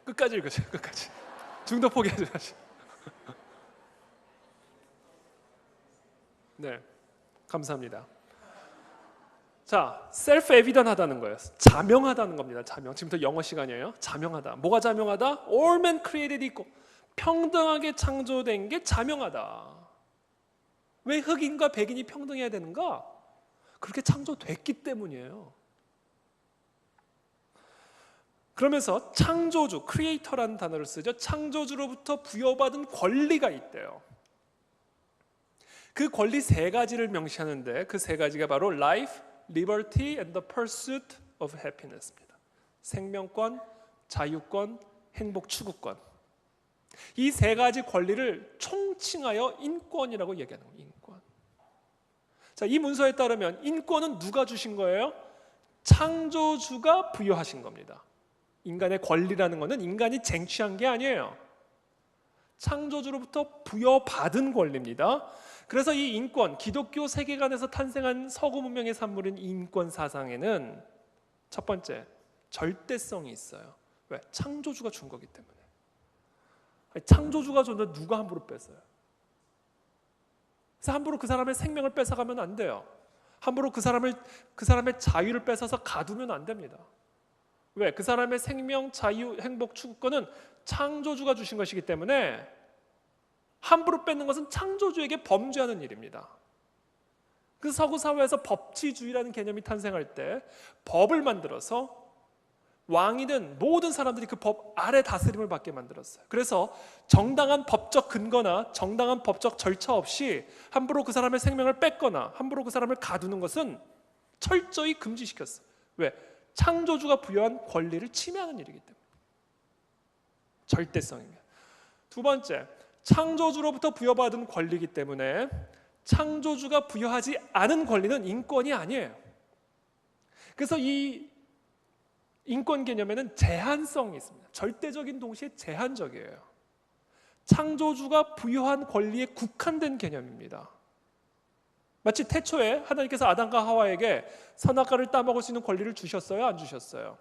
끝까지 읽으세요. 끝까지. 중도 포기하지 마시고. 네, 감사합니다. 자, self-evident하다는 거예요. 자명하다는 겁니다. 자명. 지금부터 영어 시간이에요. 자명하다. 뭐가 자명하다? All men created equal. 평등하게 창조된 게 자명하다. 왜 흑인과 백인이 평등해야 되는가? 그렇게 창조됐기 때문이에요. 그러면서 창조주, 크리에이터라는 단어를 쓰죠. 창조주로부터 부여받은 권리가 있대요. 그 권리 세 가지를 명시하는데 그 세 가지가 바로 life, liberty and the pursuit of happiness입니다. 생명권, 자유권, 행복 추구권. 이 세 가지 권리를 총칭하여 인권이라고 얘기하는 거예요. 인권. 자, 이 문서에 따르면 인권은 누가 주신 거예요? 창조주가 부여하신 겁니다. 인간의 권리라는 것은 인간이 쟁취한 게 아니에요. 창조주로부터 부여받은 권리입니다. 그래서 이 인권, 기독교 세계관에서 탄생한 서구 문명의 산물인 인권 사상에는 첫 번째, 절대성이 있어요. 왜? 창조주가 준 거기 때문에. 창조주가 줬는데 누가 함부로 뺏어요? 그래서 함부로 그 사람의 생명을 뺏어가면 안 돼요. 함부로 그 사람의 자유를 뺏어서 가두면 안 됩니다. 왜? 그 사람의 생명, 자유, 행복, 추구권은 창조주가 주신 것이기 때문에 함부로 뺏는 것은 창조주에게 범죄하는 일입니다. 그 서구 사회에서 법치주의라는 개념이 탄생할 때 법을 만들어서 왕이든 모든 사람들이 그 법 아래 다스림을 받게 만들었어요. 그래서 정당한 법적 근거나 정당한 법적 절차 없이 함부로 그 사람의 생명을 뺏거나 함부로 그 사람을 가두는 것은 철저히 금지시켰어요. 왜? 창조주가 부여한 권리를 침해하는 일이기 때문에. 절대성입니다. 두 번째, 창조주로부터 부여받은 권리이기 때문에 창조주가 부여하지 않은 권리는 인권이 아니에요. 그래서 이 인권 개념에는 제한성이 있습니다. 절대적인 동시에 제한적이에요. 창조주가 부여한 권리에 국한된 개념입니다. 마치 태초에 하나님께서 아담과 하와에게 선악과를 따먹을 수 있는 권리를 주셨어요? 안 주셨어요?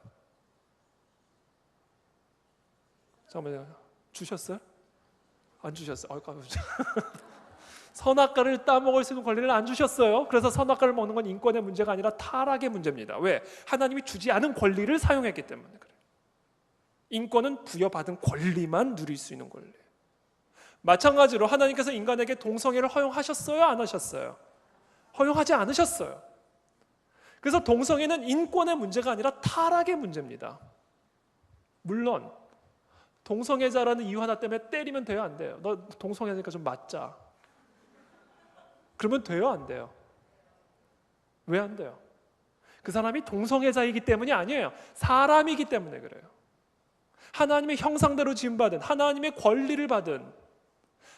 잠깐만요. 주셨어요? 안 주셨어요? 선악과를 따먹을 수 있는 권리를 안 주셨어요. 그래서 선악과를 먹는 건 인권의 문제가 아니라 타락의 문제입니다. 왜? 하나님이 주지 않은 권리를 사용했기 때문에 그래요. 인권은 부여받은 권리만 누릴 수 있는 권리. 마찬가지로 하나님께서 인간에게 동성애를 허용하셨어요? 안 하셨어요? 허용하지 않으셨어요. 그래서 동성애는 인권의 문제가 아니라 타락의 문제입니다. 물론 동성애자라는 이유 하나 때문에 때리면 돼요? 안 돼요? 너 동성애니까 좀 맞자. 그러면 돼요? 안 돼요? 왜 안 돼요? 그 사람이 동성애자이기 때문이 아니에요. 사람이기 때문에 그래요. 하나님의 형상대로 지음받은, 하나님의 권리를 받은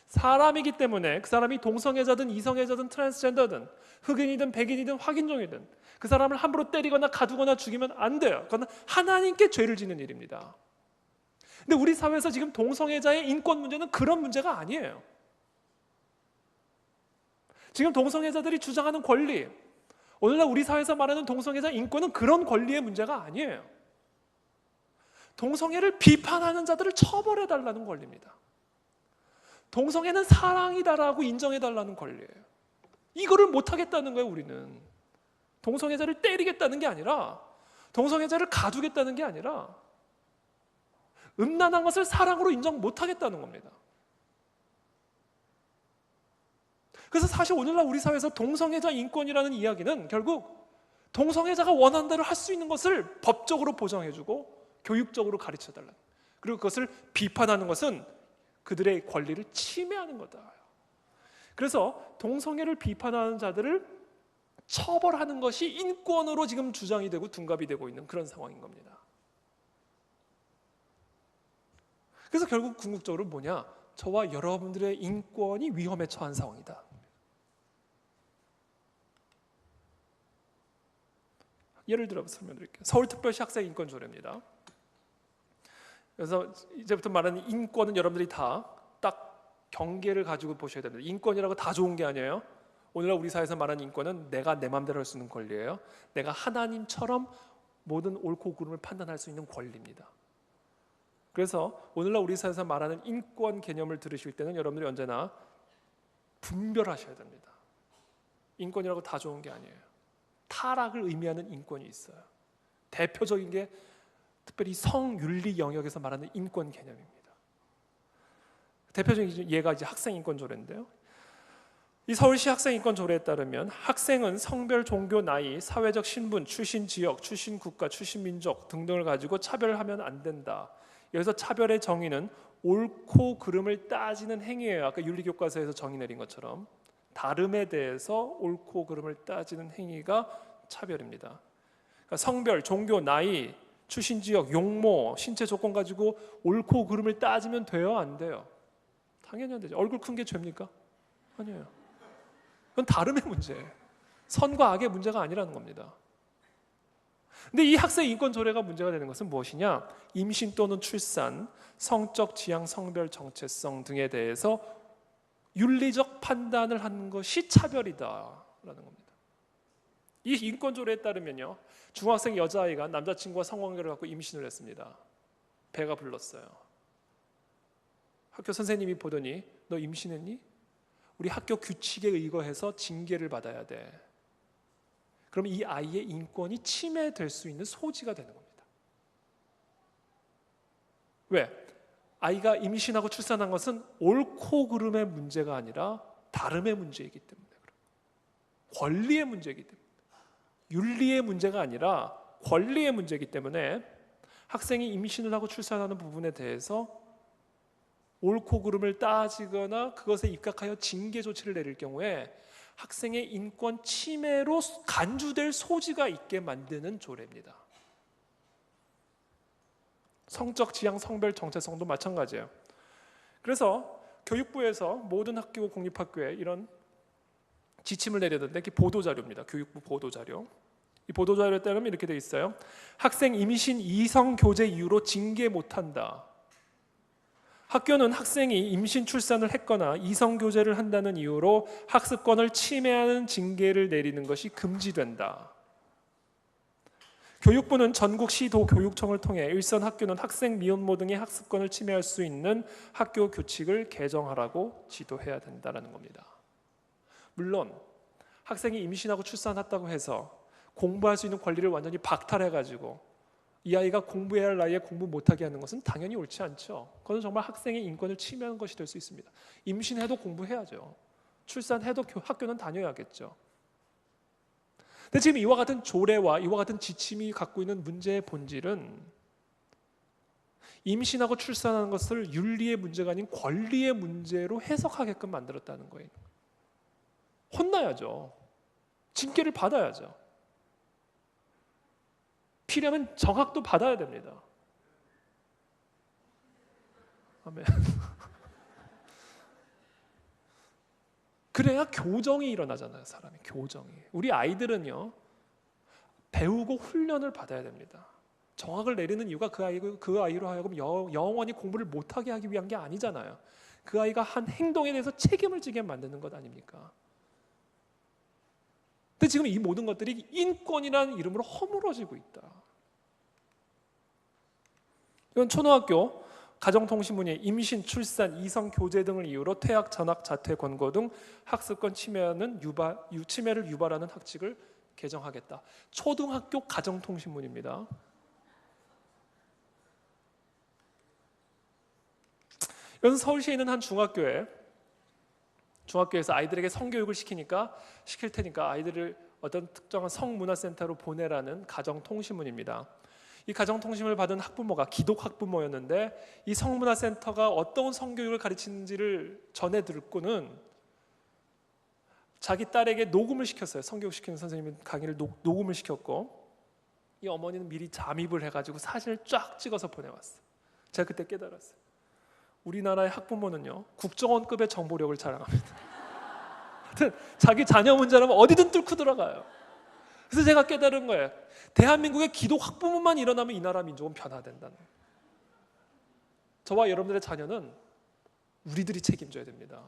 사람이기 때문에 그 사람이 동성애자든 이성애자든 트랜스젠더든 흑인이든 백인이든 확인종이든 그 사람을 함부로 때리거나 가두거나 죽이면 안 돼요. 그건 하나님께 죄를 짓는 일입니다. 근데 우리 사회에서 지금 동성애자의 인권 문제는 그런 문제가 아니에요. 지금 동성애자들이 주장하는 권리, 오늘날 우리 사회에서 말하는 동성애자 인권은 그런 권리의 문제가 아니에요. 동성애를 비판하는 자들을 처벌해달라는 권리입니다. 동성애는 사랑이다라고 인정해달라는 권리예요. 이거를 못하겠다는 거예요. 우리는 동성애자를 때리겠다는 게 아니라 동성애자를 가두겠다는 게 아니라 음란한 것을 사랑으로 인정 못하겠다는 겁니다. 그래서 사실 오늘날 우리 사회에서 동성애자 인권이라는 이야기는 결국 동성애자가 원하는 대로 할 수 있는 것을 법적으로 보장해주고 교육적으로 가르쳐달라는, 그리고 그것을 비판하는 것은 그들의 권리를 침해하는 거다. 그래서 동성애를 비판하는 자들을 처벌하는 것이 인권으로 지금 주장이 되고 둔갑이 되고 있는 그런 상황인 겁니다. 그래서 결국 궁극적으로 뭐냐? 저와 여러분들의 인권이 위험에 처한 상황이다. 예를 들어 설명드릴게요. 서울특별시 학생인권조례입니다. 그래서 이제부터 말하는 인권은 여러분들이 다 딱 경계를 가지고 보셔야 됩니다. 인권이라고 다 좋은 게 아니에요. 오늘날 우리 사회에서 말하는 인권은 내가 내 마음대로 할 수 있는 권리예요. 내가 하나님처럼 모든 옳고 그름을 판단할 수 있는 권리입니다. 그래서 오늘날 우리 사회에서 말하는 인권 개념을 들으실 때는 여러분들이 언제나 분별하셔야 됩니다. 인권이라고 다 좋은 게 아니에요. 타락을 의미하는 인권이 있어요. 대표적인 게 특별히 성윤리 영역에서 말하는 인권 개념입니다. 대표적인 예가 이제 학생인권조례인데요. 이 서울시 학생인권조례에 따르면 학생은 성별, 종교, 나이, 사회적 신분, 출신 지역, 출신 국가, 출신 민족 등등을 가지고 차별하면 안 된다. 여기서 차별의 정의는 옳고 그름을 따지는 행위예요. 아까 윤리교과서에서 정의 내린 것처럼 다름에 대해서 옳고 그름을 따지는 행위가 차별입니다. 그러니까 성별, 종교, 나이, 출신 지역, 용모, 신체 조건 가지고 옳고 그름을 따지면 돼요? 안 돼요? 당연히 안 되죠. 얼굴 큰 게 죄입니까? 아니에요. 그건 다름의 문제예요. 선과 악의 문제가 아니라는 겁니다. 근데 이 학생 인권 조례가 문제가 되는 것은 무엇이냐? 임신 또는 출산, 성적 지향, 성별 정체성 등에 대해서 윤리적 판단을 하는 것이 차별이다라는 겁니다. 이 인권 조례에 따르면요, 중학생 여자아이가 남자친구와 성관계를 갖고 임신을 했습니다. 배가 불렀어요. 학교 선생님이 보더니 너 임신했니? 우리 학교 규칙에 의거해서 징계를 받아야 돼. 그럼 이 아이의 인권이 침해될 수 있는 소지가 되는 겁니다. 왜? 아이가 임신하고 출산한 것은 옳고 그름의 문제가 아니라 다름의 문제이기 때문에, 권리의 문제이기 때문에, 윤리의 문제가 아니라 권리의 문제이기 때문에 학생이 임신을 하고 출산하는 부분에 대해서 옳고 그름을 따지거나 그것에 입각하여 징계 조치를 내릴 경우에 학생의 인권 침해로 간주될 소지가 있게 만드는 조례입니다. 성적 지향, 성별 정체성도 마찬가지예요. 그래서 교육부에서 모든 학교, 공립학교에 이런 지침을 내렸는데 이게 보도자료입니다. 교육부 보도자료. 이 보도자료에 따르면 이렇게 되어 있어요. 학생 임신 이성 교제 이유로 징계 못한다. 학교는 학생이 임신 출산을 했거나 이성 교제를 한다는 이유로 학습권을 침해하는 징계를 내리는 것이 금지된다. 교육부는 전국 시도 교육청을 통해 일선 학교는 학생 미혼모 등의 학습권을 침해할 수 있는 학교 규칙을 개정하라고 지도해야 된다는 겁니다. 물론 학생이 임신하고 출산했다고 해서 공부할 수 있는 권리를 완전히 박탈해가지고 이 아이가 공부해야 할 나이에 공부 못하게 하는 것은 당연히 옳지 않죠. 그것은 정말 학생의 인권을 침해하는 것이 될 수 있습니다. 임신해도 공부해야죠. 출산해도 학교는 다녀야겠죠. 근데 지금 이와 같은 조례와 이와 같은 지침이 갖고 있는 문제의 본질은 임신하고 출산하는 것을 윤리의 문제가 아닌 권리의 문제로 해석하게끔 만들었다는 거예요. 혼나야죠. 징계를 받아야죠. 필요하면 정학도 받아야 됩니다. 아멘. 그래야 교정이 일어나잖아요. 사람이 교정이. 우리 아이들은요, 배우고 훈련을 받아야 됩니다. 정학을 내리는 이유가 그 아이로 하여금 영원히 공부를 못하게 하기 위한 게 아니잖아요. 그 아이가 한 행동에 대해서 책임을 지게 만드는 것 아닙니까? 근데 지금 이 모든 것들이 인권이라는 이름으로 허물어지고 있다. 이건 초등학교 가정통신문에 임신, 출산, 이성 교제 등을 이유로 퇴학, 전학, 자퇴, 권고 등 학습권 침해를 유발하는 학칙을 개정하겠다. 초등학교 가정통신문입니다. 이건 서울시에 있는 한 중학교에서 아이들에게 성교육을 시킬 테니까 아이들을 어떤 특정한 성문화센터로 보내라는 가정통신문입니다. 이 가정통심을 받은 학부모가 기독 학부모였는데 이 성문화센터가 어떤 성교육을 가르치는지를 전해 듣고는 자기 딸에게 녹음을 시켰어요. 성교육 시키는 선생님이 강의를 녹음을 시켰고 이 어머니는 미리 잠입을 해가지고 사진을 쫙 찍어서 보내왔어요. 제가 그때 깨달았어요. 우리나라의 학부모는요 국정원급의 정보력을 자랑합니다. 하여튼 자기 자녀 문제라면 어디든 뚫고 들어가요. 그래서 제가 깨달은 거예요. 대한민국의 기독 학부모만 일어나면 이 나라 민족은 변화된다는 거예요. 저와 여러분들의 자녀는 우리들이 책임져야 됩니다.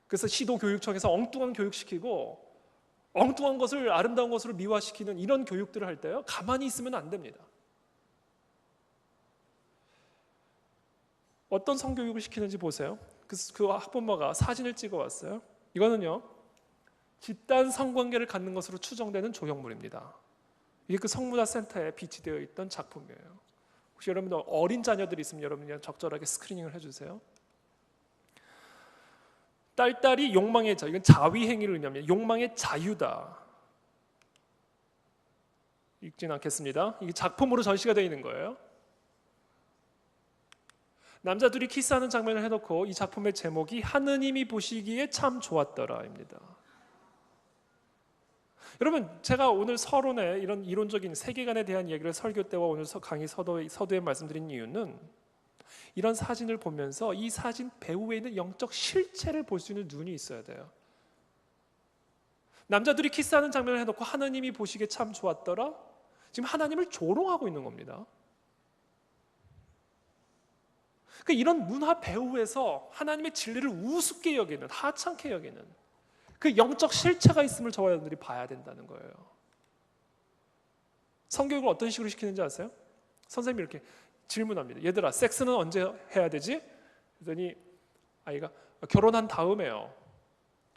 그래서 시도교육청에서 엉뚱한 교육시키고 엉뚱한 것을 아름다운 것으로 미화시키는 이런 교육들을 할 때요 가만히 있으면 안 됩니다. 어떤 성교육을 시키는지 보세요. 그 학부모가 사진을 찍어왔어요. 이거는요 집단 성관계를 갖는 것으로 추정되는 조형물입니다. 이게 그 성문화센터에 비치되어 있던 작품이에요. 혹시 여러분들 어린 자녀들이 있으면 여러분이 적절하게 스크리닝을 해주세요. 딸딸이 욕망의 자유, 이건 자위행위를 의미합니다. 욕망의 자유다. 읽진 않겠습니다. 이게 작품으로 전시가 되어 있는 거예요. 남자 둘이 키스하는 장면을 해놓고 이 작품의 제목이 하느님이 보시기에 참 좋았더라입니다. 여러분 제가 오늘 서론에 이런 이론적인 세계관에 대한 이야기를 설교 때와 오늘 강의 서두에 말씀드린 이유는 이런 사진을 보면서 이 사진 배우에 있는 영적 실체를 볼 수 있는 눈이 있어야 돼요. 남자들이 키스하는 장면을 해놓고 하나님이 보시기에 참 좋았더라. 지금 하나님을 조롱하고 있는 겁니다. 그러니까 이런 문화 배우에서 하나님의 진리를 우습게 여기는, 하찮게 여기는 그 영적 실체가 있음을 저와 여러분들이 봐야 된다는 거예요. 성교육을 어떤 식으로 시키는지 아세요? 선생님이 이렇게 질문합니다. 얘들아, 섹스는 언제 해야 되지? 그랬더니 아이가 결혼한 다음에요.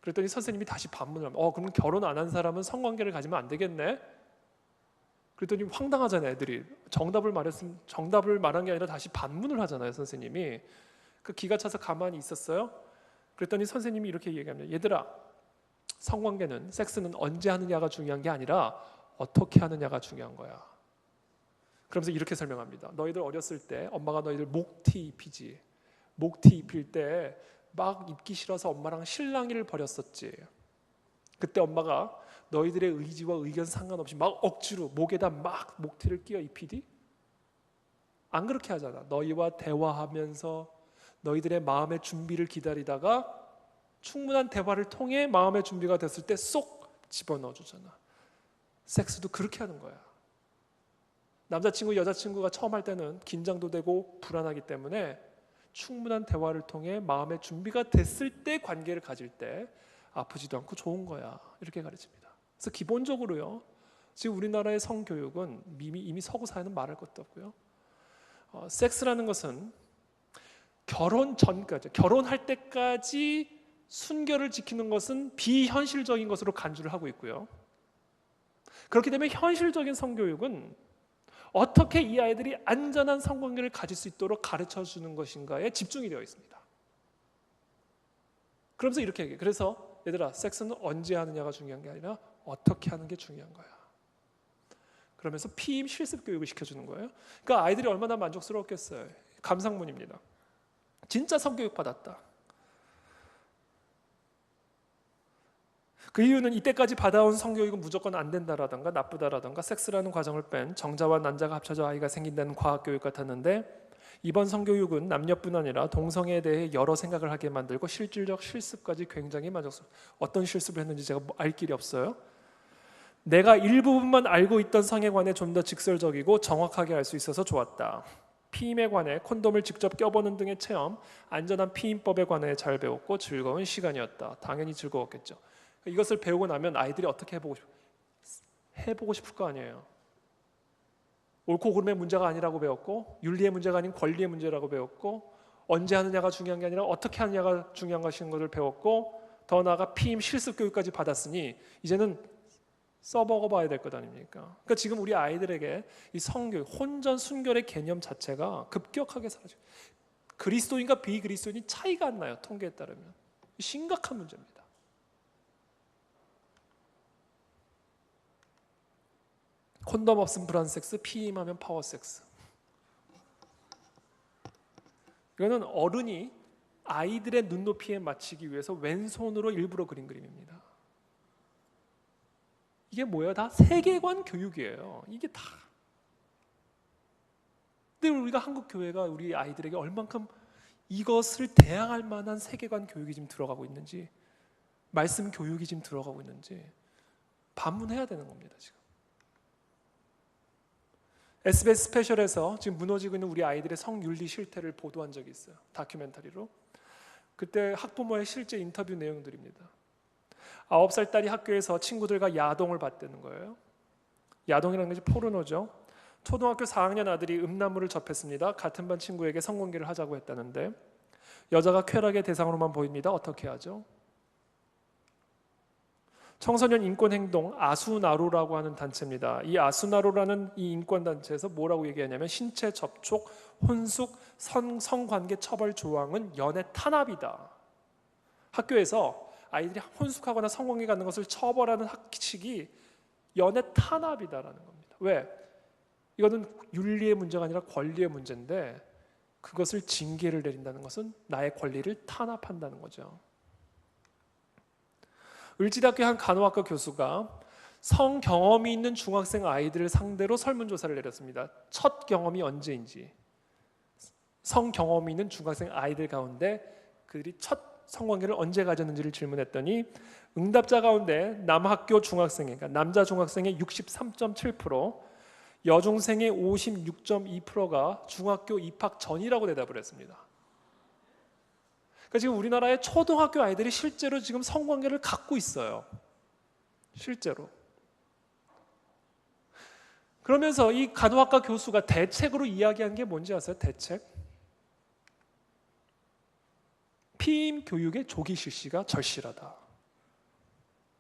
그랬더니 선생님이 다시 반문을 합니다. 그럼 결혼 안 한 사람은 성관계를 가지면 안 되겠네? 그랬더니 황당하잖아요. 애들이 정답을 말한 게 아니라 다시 반문을 하잖아요. 선생님이. 그 기가 차서 가만히 있었어요. 그랬더니 선생님이 이렇게 얘기합니다. 얘들아, 성관계는, 섹스는 언제 하느냐가 중요한 게 아니라 어떻게 하느냐가 중요한 거야. 그러면서 이렇게 설명합니다. 너희들 어렸을 때 엄마가 너희들 목티 입히지. 목티 입힐 때 막 입기 싫어서 엄마랑 실랑이를 벌였었지. 그때 엄마가 너희들의 의지와 의견 상관없이 막 억지로 목에다 막 목티를 끼워 입히디? 안 그렇게 하잖아. 너희와 대화하면서 너희들의 마음의 준비를 기다리다가 충분한 대화를 통해 마음의 준비가 됐을 때 쏙 집어넣어주잖아. 섹스도 그렇게 하는 거야. 남자친구, 여자친구가 처음 할 때는 긴장도 되고 불안하기 때문에 충분한 대화를 통해 마음의 준비가 됐을 때 관계를 가질 때 아프지도 않고 좋은 거야. 이렇게 가르칩니다. 그래서 기본적으로요. 지금 우리나라의 성교육은 이미 서구 사회는 말할 것도 없고요. 섹스라는 것은 결혼 전까지, 결혼할 때까지 순결을 지키는 것은 비현실적인 것으로 간주를 하고 있고요. 그렇기 때문에 현실적인 성교육은 어떻게 이 아이들이 안전한 성관계를 가질 수 있도록 가르쳐주는 것인가에 집중이 되어 있습니다. 그러면서 이렇게 얘기해요. 그래서 얘들아, 섹스는 언제 하느냐가 중요한 게 아니라 어떻게 하는 게 중요한 거야. 그러면서 피임 실습 교육을 시켜주는 거예요. 그러니까 아이들이 얼마나 만족스러웠겠어요. 감상문입니다. 진짜 성교육 받았다. 그 이유는 이때까지 받아온 성교육은 무조건 안 된다라던가 나쁘다라던가 섹스라는 과정을 뺀 정자와 난자가 합쳐져 아이가 생긴다는 과학교육 같았는데 이번 성교육은 남녀뿐 아니라 동성애에 대해 여러 생각을 하게 만들고 실질적 실습까지 굉장히 만족스럽습니다. 어떤 실습을 했는지 제가 알 길이 없어요. 내가 일부분만 알고 있던 성에 관해 좀 더 직설적이고 정확하게 알 수 있어서 좋았다. 피임에 관해 콘돔을 직접 껴보는 등의 체험, 안전한 피임법에 관해 잘 배웠고 즐거운 시간이었다. 당연히 즐거웠겠죠. 이것을 배우고 나면 아이들이 어떻게 해보고 싶을 거 아니에요. 옳고 그름의 문제가 아니라고 배웠고 윤리의 문제가 아닌 권리의 문제라고 배웠고 언제 하느냐가 중요한 게 아니라 어떻게 하느냐가 중요한 것인 것을 배웠고 더 나아가 피임 실습 교육까지 받았으니 이제는 써먹어봐야 될 것 아닙니까? 그러니까 지금 우리 아이들에게 이 성교육, 혼전 순결의 개념 자체가 급격하게 사라져요. 그리스도인과 비그리스도인이 차이가 안 나요. 통계에 따르면. 심각한 문제입니다. 콘돔 없으면 불안 섹스, 피임하면 파워 섹스. 이거는 어른이 아이들의 눈높이에 맞추기 위해서 왼손으로 일부러 그린 그림입니다. 이게 뭐예요? 다 세계관 교육이에요. 이게 다. 근데 우리가 한국 교회가 우리 아이들에게 얼만큼 이것을 대항할 만한 세계관 교육이 지금 들어가고 있는지, 말씀 교육이 지금 들어가고 있는지 반문해야 되는 겁니다. 지금 SBS 스페셜에서 지금 무너지고 있는 우리 아이들의 성윤리 실태를 보도한 적이 있어요. 다큐멘터리로. 그때 학부모의 실제 인터뷰 내용들입니다. 9살 딸이 학교에서 친구들과 야동을 봤다는 거예요. 야동이라는 것이 포르노죠. 초등학교 4학년 아들이 음란물을 접했습니다. 같은 반 친구에게 성관계를 하자고 했다는데 여자가 쾌락의 대상으로만 보입니다. 어떻게 하죠? 청소년 인권행동 아수나로라고 하는 단체입니다. 이 아수나로라는 이 인권단체에서 뭐라고 얘기하냐면 신체 접촉, 혼숙, 성관계 처벌 조항은 연애 탄압이다. 학교에서 아이들이 혼숙하거나 성관계 갖는 것을 처벌하는 학칙이 연애 탄압이다라는 겁니다. 왜? 이거는 윤리의 문제가 아니라 권리의 문제인데 그것을 징계를 내린다는 것은 나의 권리를 탄압한다는 거죠. 을지대학교 한 간호학과 교수가 성 경험이 있는 중학생 아이들을 상대로 설문조사를 내렸습니다. 첫 경험이 언제인지, 성 경험이 있는 중학생 아이들 가운데 그들이 첫 성관계를 언제 가졌는지를 질문했더니 응답자 가운데 남학교 중학생의, 그러니까 남자 중학생의 63.7%, 여중생의 56.2%가 중학교 입학 전이라고 대답을 했습니다. 그러니까 지금 우리나라의 초등학교 아이들이 실제로 지금 성관계를 갖고 있어요. 실제로. 그러면서 이 간호학과 교수가 대책으로 이야기한 게 뭔지 아세요? 대책? 피임 교육의 조기 실시가 절실하다.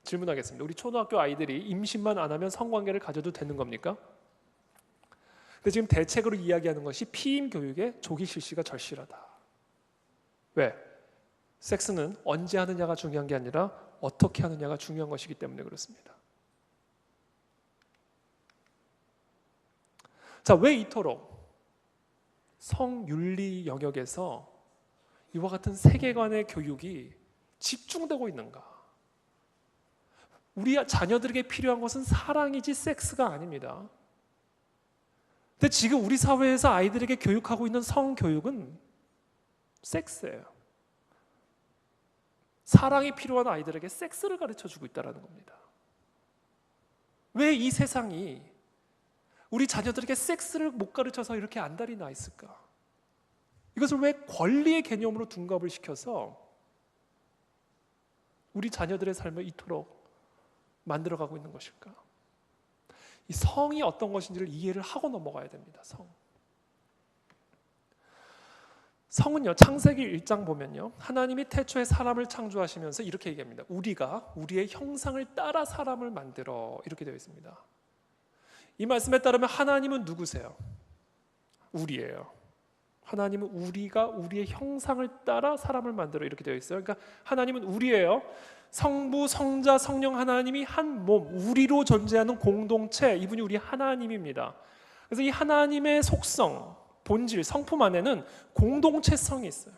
질문하겠습니다. 우리 초등학교 아이들이 임신만 안 하면 성관계를 가져도 되는 겁니까? 근데 지금 대책으로 이야기하는 것이 피임 교육의 조기 실시가 절실하다. 왜? 섹스는 언제 하느냐가 중요한 게 아니라 어떻게 하느냐가 중요한 것이기 때문에 그렇습니다. 자, 왜 이토록 성윤리 영역에서 이와 같은 세계관의 교육이 집중되고 있는가? 우리 자녀들에게 필요한 것은 사랑이지 섹스가 아닙니다. 근데 지금 우리 사회에서 아이들에게 교육하고 있는 성교육은 섹스예요. 사랑이 필요한 아이들에게 섹스를 가르쳐주고 있다는 겁니다. 왜 이 세상이 우리 자녀들에게 섹스를 못 가르쳐서 이렇게 안달이 나 있을까? 이것을 왜 권리의 개념으로 둔갑을 시켜서 우리 자녀들의 삶을 이토록 만들어가고 있는 것일까? 이 성이 어떤 것인지를 이해를 하고 넘어가야 됩니다. 성은요, 창세기 1장 보면요, 하나님이 태초에 사람을 창조하시면서 이렇게 얘기합니다. 우리가 우리의 형상을 따라 사람을 만들어, 이렇게 되어 있습니다. 이 말씀에 따르면 하나님은 누구세요? 우리예요. 하나님은 우리가 우리의 형상을 따라 사람을 만들어, 이렇게 되어 있어요. 그러니까 하나님은 우리예요. 성부, 성자, 성령 하나님이 한 몸, 우리로 존재하는 공동체, 이분이 우리 하나님입니다. 그래서 이 하나님의 속성, 본질, 성품 안에는 공동체성이 있어요.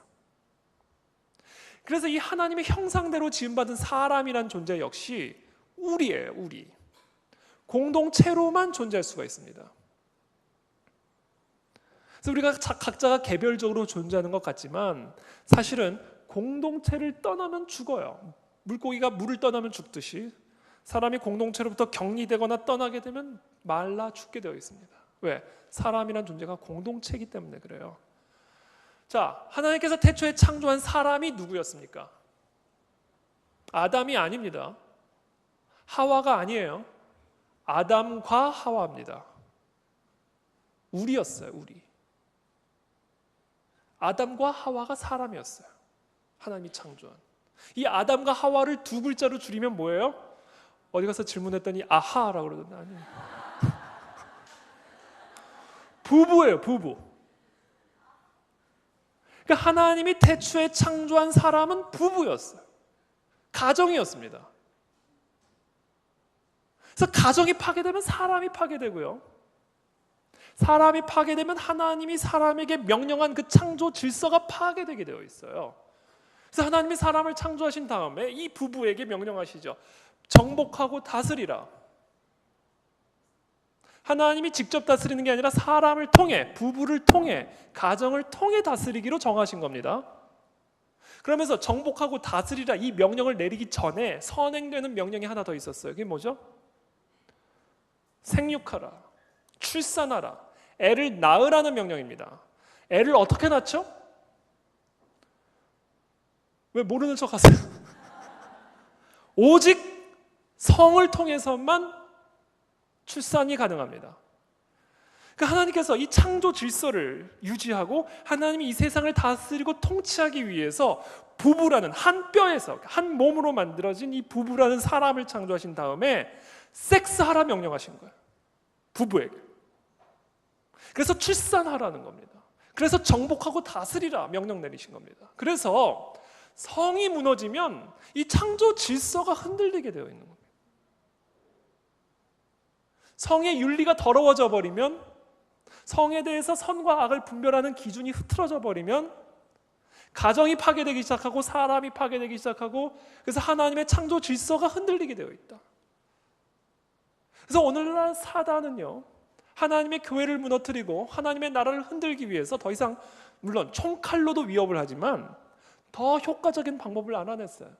그래서 이 하나님의 형상대로 지음받은 사람이란 존재 역시 우리예요. 우리. 공동체로만 존재할 수가 있습니다. 그래서 우리가 각자가 개별적으로 존재하는 것 같지만 사실은 공동체를 떠나면 죽어요. 물고기가 물을 떠나면 죽듯이 사람이 공동체로부터 격리되거나 떠나게 되면 말라 죽게 되어 있습니다. 왜? 사람이란 존재가 공동체이기 때문에 그래요. 자, 하나님께서 태초에 창조한 사람이 누구였습니까? 아담이 아닙니다. 하와가 아니에요. 아담과 하와입니다. 우리였어요. 우리. 아담과 하와가 사람이었어요. 하나님이 창조한. 이 아담과 하와를 두 글자로 줄이면 뭐예요? 어디 가서 질문했더니 아하라고 그러던데. 아니. 부부예요. 부부. 그러니까 하나님이 태초에 창조한 사람은 부부였어요. 가정이었습니다. 그래서 가정이 파괴되면 사람이 파괴되고요. 사람이 파괴되면 하나님이 사람에게 명령한 그 창조 질서가 파괴되게 되어 있어요. 그래서 하나님이 사람을 창조하신 다음에 이 부부에게 명령하시죠. 정복하고 다스리라. 하나님이 직접 다스리는 게 아니라 사람을 통해, 부부를 통해, 가정을 통해 다스리기로 정하신 겁니다. 그러면서 정복하고 다스리라 이 명령을 내리기 전에 선행되는 명령이 하나 더 있었어요. 그게 뭐죠? 생육하라, 출산하라, 애를 낳으라는 명령입니다. 애를 어떻게 낳죠? 왜 모르는 척 하세요? 오직 성을 통해서만 출산이 가능합니다. 그러니까 하나님께서 이 창조 질서를 유지하고 하나님이 이 세상을 다스리고 통치하기 위해서 부부라는 한 뼈에서 한 몸으로 만들어진 이 부부라는 사람을 창조하신 다음에 섹스하라 명령하신 거예요. 부부에게. 그래서 출산하라는 겁니다. 그래서 정복하고 다스리라 명령 내리신 겁니다. 그래서 성이 무너지면 이 창조 질서가 흔들리게 되어 있는 겁니다. 성의 윤리가 더러워져 버리면, 성에 대해서 선과 악을 분별하는 기준이 흐트러져 버리면 가정이 파괴되기 시작하고 사람이 파괴되기 시작하고, 그래서 하나님의 창조 질서가 흔들리게 되어 있다. 그래서 오늘날 사단은요, 하나님의 교회를 무너뜨리고 하나님의 나라를 흔들기 위해서 더 이상, 물론 총칼로도 위협을 하지만 더 효과적인 방법을 알아냈어요.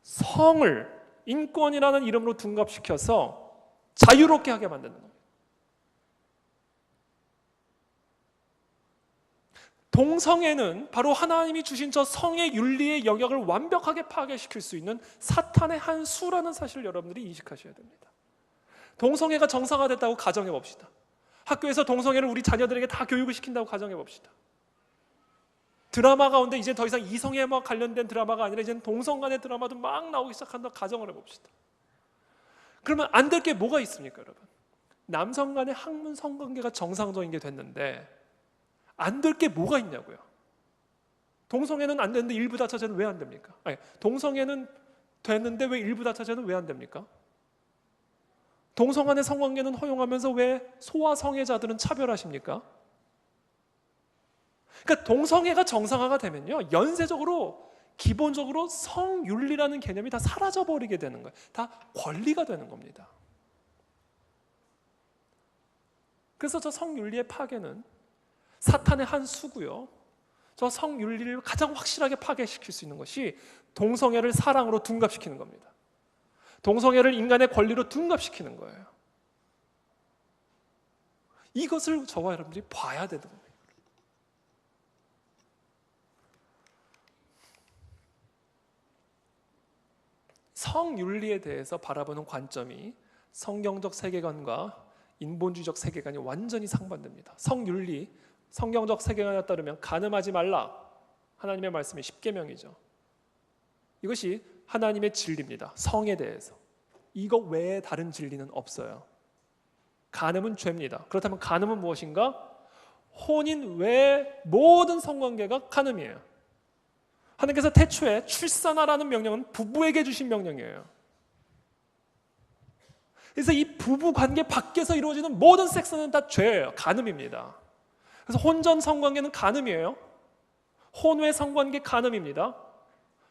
성을 인권이라는 이름으로 둔갑시켜서 자유롭게 하게 만드는 겁니다. 동성애는 바로 하나님이 주신 저 성의 윤리의 영역을 완벽하게 파괴시킬 수 있는 사탄의 한 수라는 사실을 여러분들이 인식하셔야 됩니다. 동성애가 정상화됐다고 가정해 봅시다. 학교에서 동성애를 우리 자녀들에게 다 교육을 시킨다고 가정해 봅시다. 드라마 가운데 이제 더 이상 이성애와 관련된 드라마가 아니라 이제는 동성 간의 드라마도 막 나오기 시작한다고 가정을 해봅시다. 그러면 안 될 게 뭐가 있습니까, 여러분? 남성 간의 학문 성관계가 정상적인 게 됐는데 안 될 게 뭐가 있냐고요. 동성애는 안 되는데 일부 다처제는 왜 안 됩니까? 아니, 동성애는 됐는데 왜 일부 다처제는 왜 안 됩니까? 동성 간의 성관계는 허용하면서 왜 소아 성애자들은 차별하십니까? 그러니까 동성애가 정상화가 되면요, 연쇄적으로 기본적으로 성윤리라는 개념이 다 사라져버리게 되는 거예요. 다 권리가 되는 겁니다. 그래서 저 성윤리의 파괴는 사탄의 한 수고요. 저 성윤리를 가장 확실하게 파괴시킬 수 있는 것이 동성애를 사랑으로 둔갑시키는 겁니다. 동성애를 인간의 권리로 둔갑시키는 거예요. 이것을 저와 여러분들이 봐야 되는 겁니다. 성윤리에 대해서 바라보는 관점이 성경적 세계관과 인본주의적 세계관이 완전히 상반됩니다. 성윤리, 성경적 세계관에 따르면 간음하지 말라, 하나님의 말씀이 십계명이죠. 이것이 하나님의 진리입니다. 성에 대해서. 이거 외에 다른 진리는 없어요. 간음은 죄입니다. 그렇다면 간음은 무엇인가? 혼인 외의 모든 성관계가 간음이에요. 하나님께서 태초에 출산하라는 명령은 부부에게 주신 명령이에요. 그래서 이 부부 관계 밖에서 이루어지는 모든 섹스는 다 죄예요. 간음입니다. 그래서 혼전 성관계는 간음이에요. 혼외 성관계 간음입니다.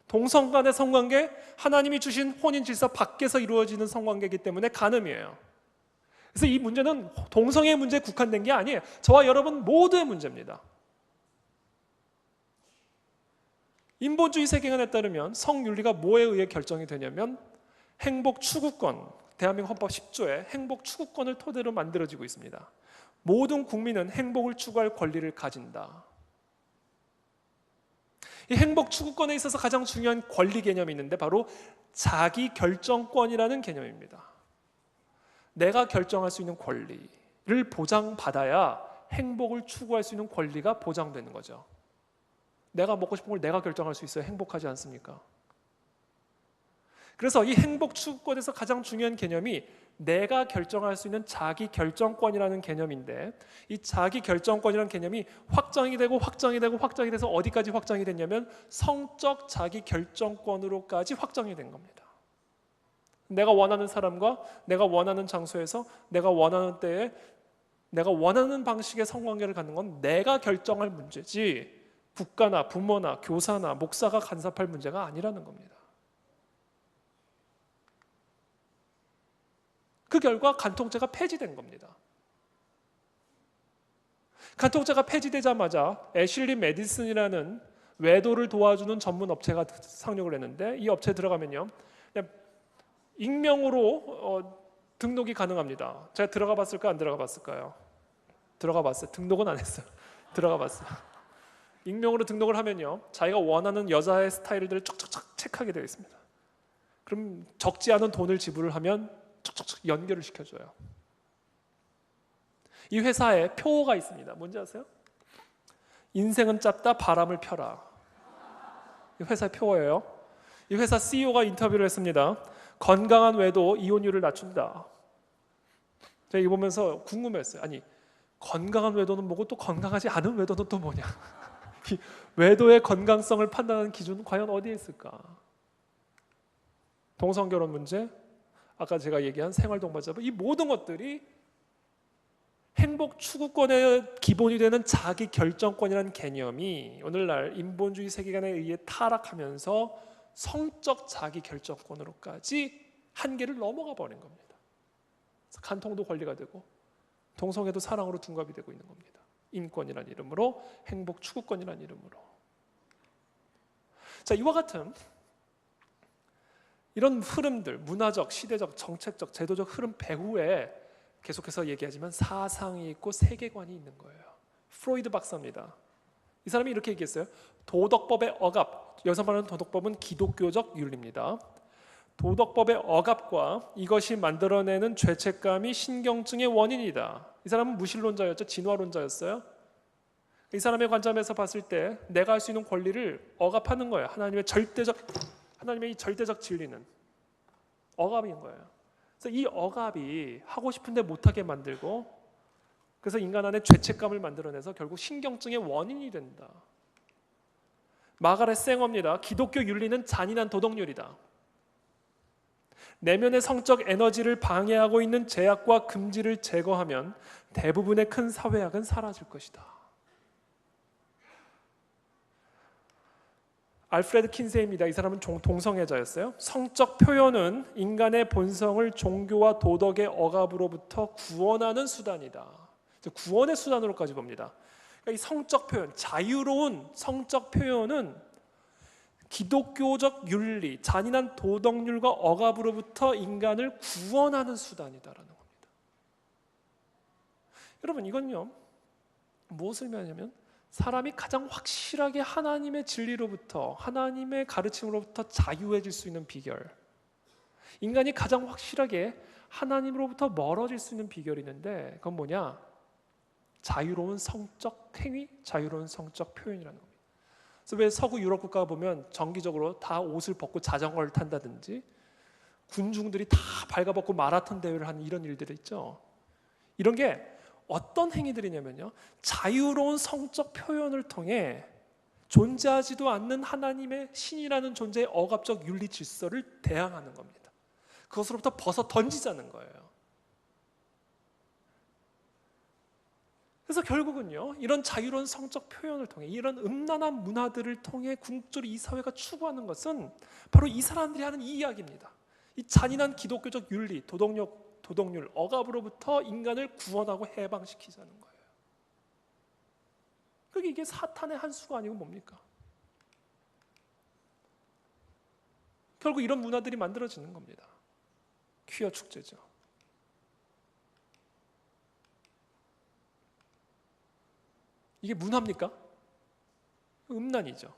동성 간의 성관계, 하나님이 주신 혼인 질서 밖에서 이루어지는 성관계이기 때문에 간음이에요. 그래서 이 문제는 동성애의 문제에 국한된 게 아니에요. 저와 여러분 모두의 문제입니다. 인본주의 세계관에 따르면 성윤리가 뭐에 의해 결정이 되냐면 행복 추구권, 대한민국 헌법 10조에 행복 추구권을 토대로 만들어지고 있습니다. 모든 국민은 행복을 추구할 권리를 가진다. 이 행복 추구권에 있어서 가장 중요한 권리 개념이 있는데 바로 자기 결정권이라는 개념입니다. 내가 결정할 수 있는 권리를 보장받아야 행복을 추구할 수 있는 권리가 보장되는 거죠. 내가 먹고 싶은 걸 내가 결정할 수 있어야 행복하지 않습니까? 그래서 이 행복 추구권에서 가장 중요한 개념이 내가 결정할 수 있는 자기 결정권이라는 개념인데, 이 자기 결정권이라는 개념이 확장이 되고 확장이 되고 확장이 돼서 어디까지 확장이 됐냐면 성적 자기 결정권으로까지 확장이 된 겁니다. 내가 원하는 사람과 내가 원하는 장소에서 내가 원하는 때에 내가 원하는 방식의 성관계를 갖는 건 내가 결정할 문제지 국가나 부모나 교사나 목사가 간섭할 문제가 아니라는 겁니다. 그 결과 간통죄가 폐지된 겁니다. 간통죄가 폐지되자마자 애슐리 메디슨이라는 외도를 도와주는 전문 업체가 상륙을 했는데 이 업체에 들어가면요 그냥 익명으로 등록이 가능합니다. 제가 들어가 봤을까 안 들어가 봤을까요? 들어가 봤어요. 등록은 안 했어요. 들어가 봤어요. 익명으로 등록을 하면요 자기가 원하는 여자의 스타일들을 쫙쫙쫙 체크하게 되어 있습니다. 그럼 적지 않은 돈을 지불을 하면 쫙쫙쫙 연결을 시켜줘요. 이 회사에 표어가 있습니다. 뭔지 아세요? 인생은 짧다 바람을 펴라. 이 회사의 표어예요. 이 회사 CEO가 인터뷰를 했습니다. 건강한 외도 이혼율을 낮춘다. 제가 이거 보면서 궁금했어요. 아니 건강한 외도는 뭐고 또 건강하지 않은 외도는 또 뭐냐. 이 외도의 건강성을 판단하는 기준은 과연 어디에 있을까? 동성결혼 문제, 아까 제가 얘기한 생활동반자부, 이 모든 것들이 행복 추구권의 기본이 되는 자기 결정권이라는 개념이 오늘날 인본주의 세계관에 의해 타락하면서 성적 자기 결정권으로까지 한계를 넘어가 버린 겁니다. 그래서 간통도 권리가 되고 동성애도 사랑으로 둔갑이 되고 있는 겁니다. 인권이라는 이름으로, 행복 추구권이라는 이름으로. 자, 이와 같은 이런 흐름들, 문화적, 시대적, 정책적, 제도적 흐름 배후에 계속해서 얘기하지만 사상이 있고 세계관이 있는 거예요. 프로이드 박사입니다. 이 사람이 이렇게 얘기했어요. 도덕법의 억압, 여기서 말하는 도덕법은 기독교적 윤리입니다. 도덕법의 억압과 이것이 만들어내는 죄책감이 신경증의 원인이다. 이 사람은 무신론자였죠. 진화론자였어요. 이 사람의 관점에서 봤을 때 내가 할 수 있는 권리를 억압하는 거예요. 하나님의 이 절대적 진리는 억압인 거예요. 그래서 이 억압이 하고 싶은데 못하게 만들고 그래서 인간 안에 죄책감을 만들어내서 결국 신경증의 원인이 된다. 마가렛 쌩어입니다. 기독교 윤리는 잔인한 도덕률이다. 내면의 성적 에너지를 방해하고 있는 제약과 금지를 제거하면 대부분의 큰 사회악은 사라질 것이다. 알프레드 킨세이입니다. 이 사람은 동성애자였어요. 성적 표현은 인간의 본성을 종교와 도덕의 억압으로부터 구원하는 수단이다. 구원의 수단으로까지 봅니다. 그러니까 이 성적 표현, 자유로운 성적 표현은 기독교적 윤리, 잔인한 도덕률과 억압으로부터 인간을 구원하는 수단이다라는 겁니다. 여러분 이건요 무엇을 의미하냐면 사람이 가장 확실하게 하나님의 진리로부터 하나님의 가르침으로부터 자유해질 수 있는 비결, 인간이 가장 확실하게 하나님으로부터 멀어질 수 있는 비결이 있는데 그건 뭐냐? 자유로운 성적 행위, 자유로운 성적 표현이라는 겁니다. 그래서 왜 서구 유럽 국가 보면 정기적으로 다 옷을 벗고 자전거를 탄다든지 군중들이 다 발가벗고 마라톤 대회를 하는 이런 일들이 있죠. 이런 게 어떤 행위들이냐면요 자유로운 성적 표현을 통해 존재하지도 않는 하나님의 신이라는 존재의 억압적 윤리 질서를 대항하는 겁니다. 그것으로부터 벗어 던지자는 거예요. 그래서 결국은요 이런 자유로운 성적 표현을 통해 이런 음란한 문화들을 통해 궁극적으로 이 사회가 추구하는 것은 바로 이 사람들이 하는 이 이야기입니다. 이 잔인한 기독교적 윤리, 도덕률, 억압으로부터 인간을 구원하고 해방시키자는 거예요. 그게 이게 사탄의 한 수가 아니고 뭡니까? 결국 이런 문화들이 만들어지는 겁니다. 퀴어 축제죠. 이게 문화입니까? 음란이죠.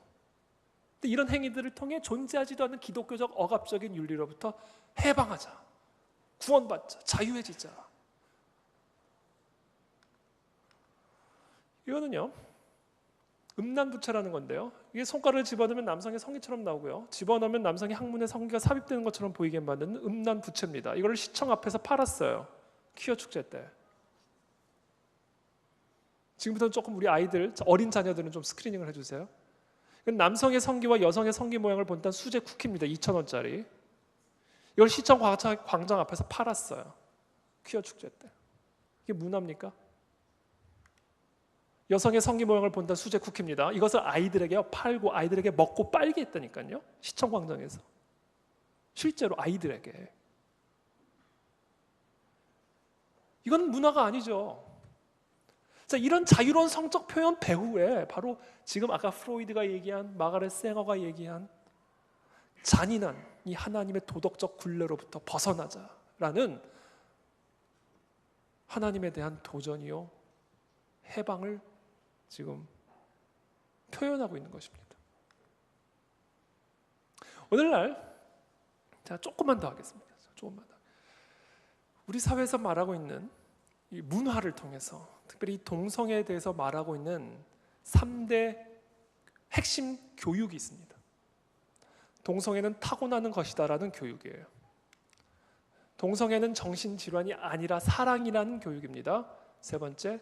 근데 이런 행위들을 통해 존재하지도 않는 기독교적 억압적인 윤리로부터 해방하자. 구원받자, 자유해지자. 이거는요 음란부채라는 건데요 이게 손가락을 집어넣으면 남성의 성기처럼 나오고요 집어넣으면 남성의 항문에 성기가 삽입되는 것처럼 보이게 만드는 음란부채입니다. 이걸 시청 앞에서 팔았어요. 퀴어 축제 때. 지금부터는 조금 우리 아이들, 어린 자녀들은 좀 스크리닝을 해주세요. 남성의 성기와 여성의 성기 모양을 본딴 수제 쿠키입니다. 2,000원짜리. 이걸 시청 광장 앞에서 팔았어요. 퀴어 축제 때. 이게 문화입니까? 여성의 성기 모양을 본다는 수제 쿠키입니다. 이것을 아이들에게 팔고 아이들에게 먹고 빨게 했다니까요. 시청 광장에서. 실제로 아이들에게. 이건 문화가 아니죠. 자, 이런 자유로운 성적 표현 배후에 바로 지금 아까 프로이드가 얘기한, 마가렛 쌩어가 얘기한 잔인한 이 하나님의 도덕적 굴레로부터 벗어나자라는 하나님에 대한 도전이요, 해방을 지금 표현하고 있는 것입니다. 오늘날 제가 조금만 더 하겠습니다. 조금만 더. 우리 사회에서 말하고 있는 이 문화를 통해서, 특별히 동성애에 대해서 말하고 있는 3대 핵심 교육이 있습니다. 동성애는 타고나는 것이다라는 교육이에요. 동성애는 정신질환이 아니라 사랑이라는 교육입니다. 세 번째,